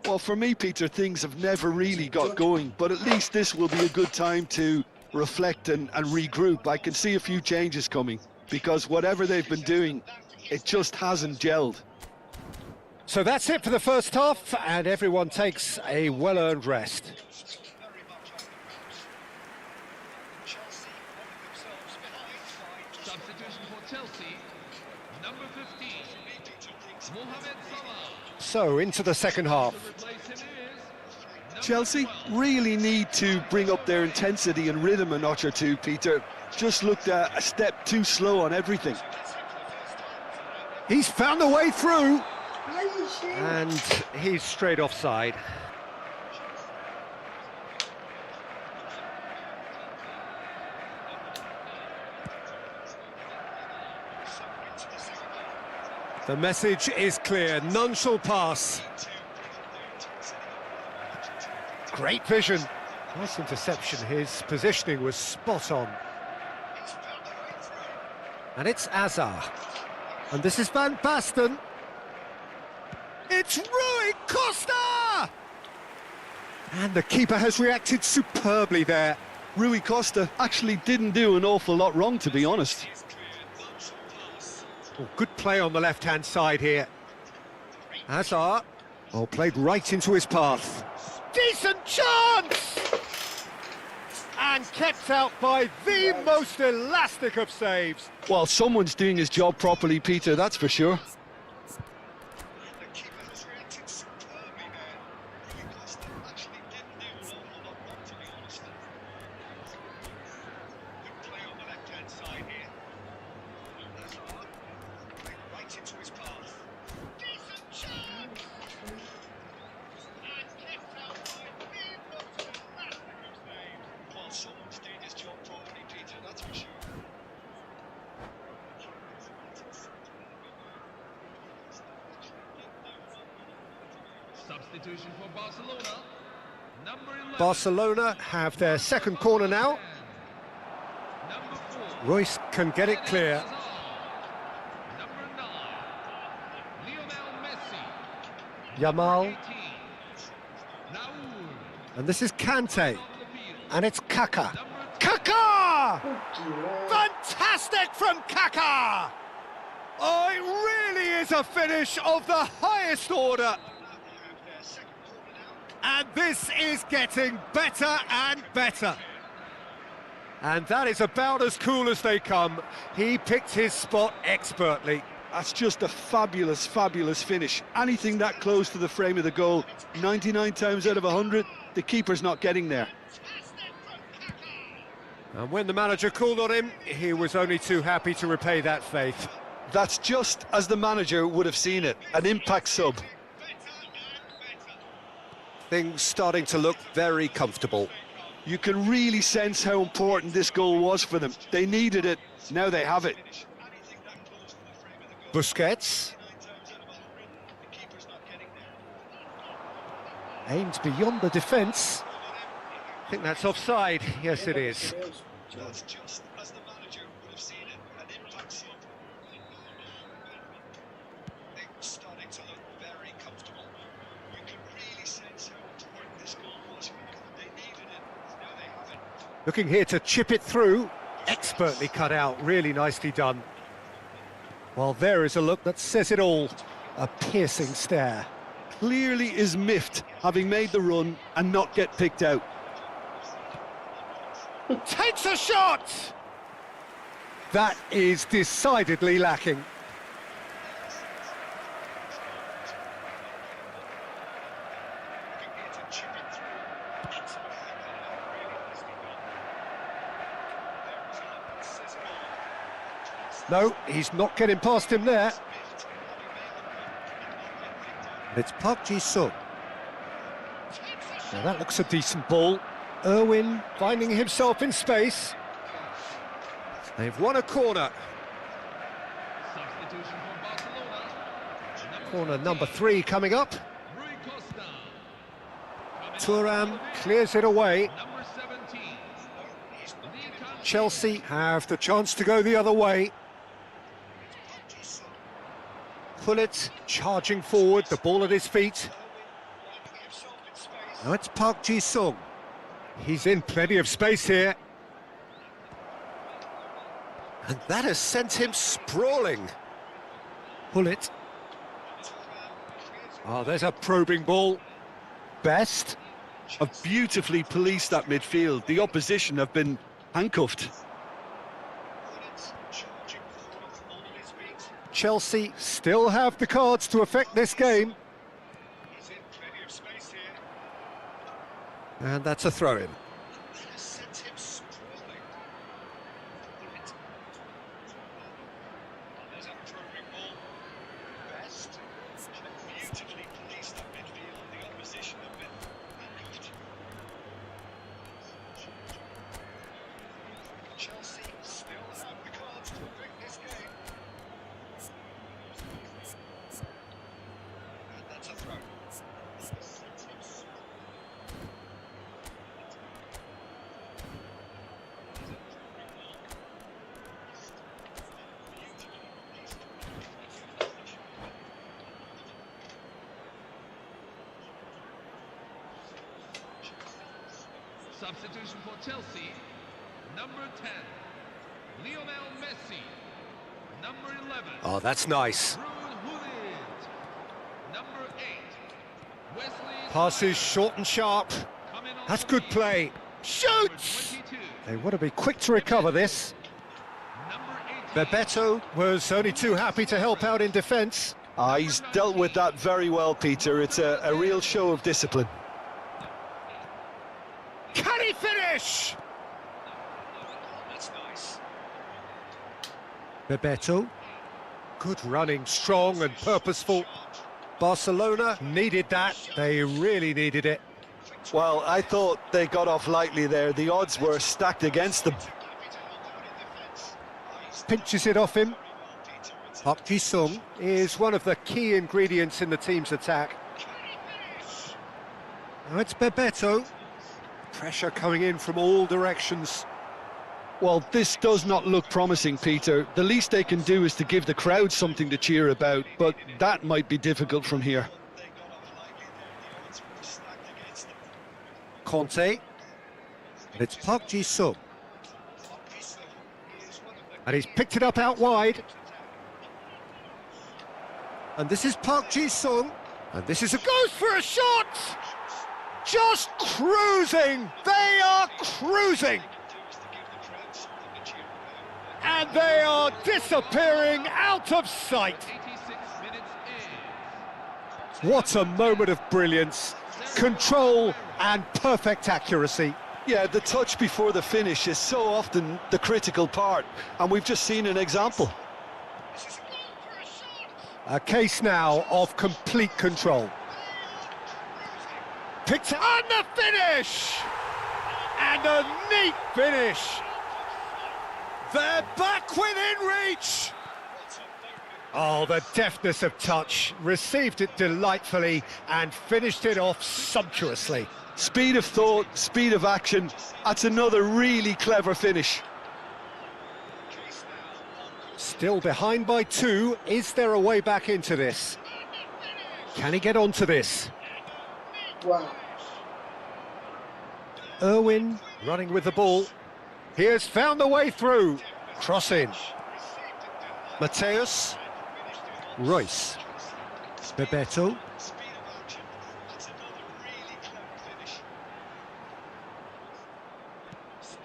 D: Well, for me, Peter, things have never really got going, but at least this will be a good time to reflect and regroup. I can see a few changes coming, because whatever they've been doing, it just hasn't gelled.
C: So that's it for the first half, and everyone takes a well-earned rest.
F: Substitution for Chelsea, number 15, Mohamed Salah.
C: So, into the second half.
F: To replace him is number
D: Chelsea
F: 12.
D: really need to bring up their intensity and rhythm a notch or two, Peter. Just looked a step too slow on everything.
C: He's found a way through. And he's straight offside. The message is clear, none shall pass. Great vision. Nice interception, his positioning was spot on. And it's Azar. And this is Van Basten. It's Rui Costa! And the keeper has reacted superbly there.
D: Rui Costa actually didn't do an awful lot wrong, to be honest.
C: Oh, good play on the left-hand side here. Hazard. Oh, played right into his path. Decent chance! And kept out by the most elastic of saves.
D: Well, someone's doing his job properly, Peter, that's for sure.
F: Substitution for Barcelona, number 11.
C: Barcelona have their second corner now.
F: Number 4.
C: Royce can get it clear.
F: Number 9, Lionel Messi.
C: Yamal.
F: 18, Raul.
C: And this is Kante.
F: On the field.
C: And it's Kaka.
F: Number
C: Kaka! Fantastic from Kaka! Oh, it really is a finish of the highest order. And this is getting better and better. And that is about as cool as they come. He picked his spot expertly.
D: That's just a fabulous, fabulous finish. Anything that close to the frame of the goal, 99 times out of 100, the keeper's not getting there.
C: And when the manager called on him, he was only too happy to repay that faith.
D: That's just as the manager would have seen it, an impact sub.
C: Things starting to look very comfortable.
D: You can really sense how important this goal was for them. They needed it, now they have it.
C: Busquets. Aimed beyond the defence. think that's offside. Yes, it is.
G: That's just as the manager would have seen it. An impact. Things starting to look very comfortable. You can really sense how important this goal was. They needed it. Now they have it.
C: Looking here to chip it through. Expertly cut out, really nicely done. Well, there is a look that says it all. A piercing stare.
G: Clearly is miffed, having made the run and not get picked out.
C: Takes a shot! That is decidedly lacking. No, he's not getting past him there. It's Park Ji-sung. Now that looks a decent ball. Irwin finding himself in space. They've won a corner.
F: Substitution for Barcelona.
C: Corner number 3 coming up.
F: Rui Costa.
C: Thuram clears it away.
F: Number 17.
C: Chelsea have the chance to go the other way. Pullet charging forward, the ball at his feet. Now it's Park Ji-sung. He's in plenty of space here. And that has sent him sprawling. Pullet. Oh, there's a probing ball. Best.
G: Have beautifully policed that midfield. The opposition have been handcuffed.
C: Chelsea still have the cards to affect this game. And that's a throw-in.
G: Chelsea still have the cards to affect this game. And that's a throw.
F: Substitution for Chelsea. Number 10, Lionel Messi. Number 11,
C: Oh, that's nice.
F: Ruud Gullit. Number 8, Wesley.
C: Passes short and sharp.
F: Coming on
C: That's
F: the
C: good
F: lead.
C: play.
F: Number
C: Shoots!
F: 22,
C: They want to be quick to recover this.
F: number 18,
C: Bebeto was only too happy to help out in defence.
G: He's dealt with that very well, Peter. It's a real show of discipline.
C: Can he finish?
G: That's nice.
C: Bebeto. Good running, strong and purposeful. Barcelona needed that. They really needed it.
G: Well, I thought they got off lightly there. The odds were stacked against them.
C: Pinches it off him. Park Ji-sung is one of the key ingredients in the team's attack. Now it's Bebeto. Pressure coming in from all directions.
G: Well, this does not look promising, Peter. The least they can do is to give the crowd something to cheer about, but that might be difficult from here.
C: Conte. And it's Park Ji-sung. And he's picked it up out wide. And this is Park Ji-sung. And this is a goes for a shot! Just cruising! They are cruising! And they are disappearing out of sight!
F: 86 minutes in.
C: What a moment of brilliance, control and perfect accuracy.
G: Yeah, the touch before the finish is so often the critical part, and we've just seen an example.
C: A case now of complete control. Picked on the finish! And a neat finish! They're back within reach! Oh, the deftness of touch, received it delightfully and finished it off sumptuously.
D: Speed of thought, speed of action. That's another really clever finish.
C: Still behind by 2. Is there a way back into this? Can he get onto this?
A: Wow.
C: Irwin running with the ball. He has found the way through. Cross in. Mateus. Royce. Bebeto.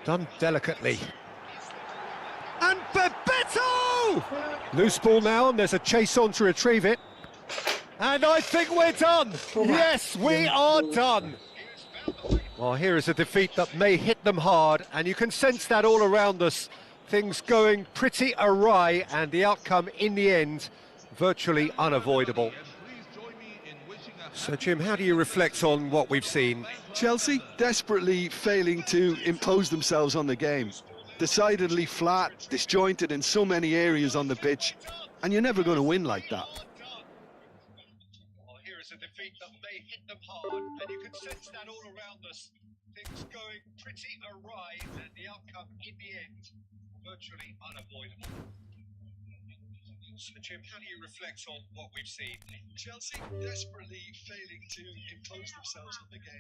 C: Done delicately. And Bebeto! Loose ball now, and there's a chase on to retrieve it. And I think we're done. Yes, we are done. Well, here is a defeat that may hit them hard, and you can sense that all around us. Things going pretty awry, and the outcome in the end virtually unavoidable. So, Jim, how do you reflect on what we've seen?
D: Chelsea desperately failing to impose themselves on the game. Decidedly flat, disjointed in so many areas on the pitch, and you're never going to win like that.
C: Well, here is a defeat that may hit them hard, and you can sense that all around us. Things going pretty awry, and the outcome in the end virtually unavoidable. So, Jim, how do you reflect on what we've seen?
D: Chelsea desperately failing to impose themselves on the game.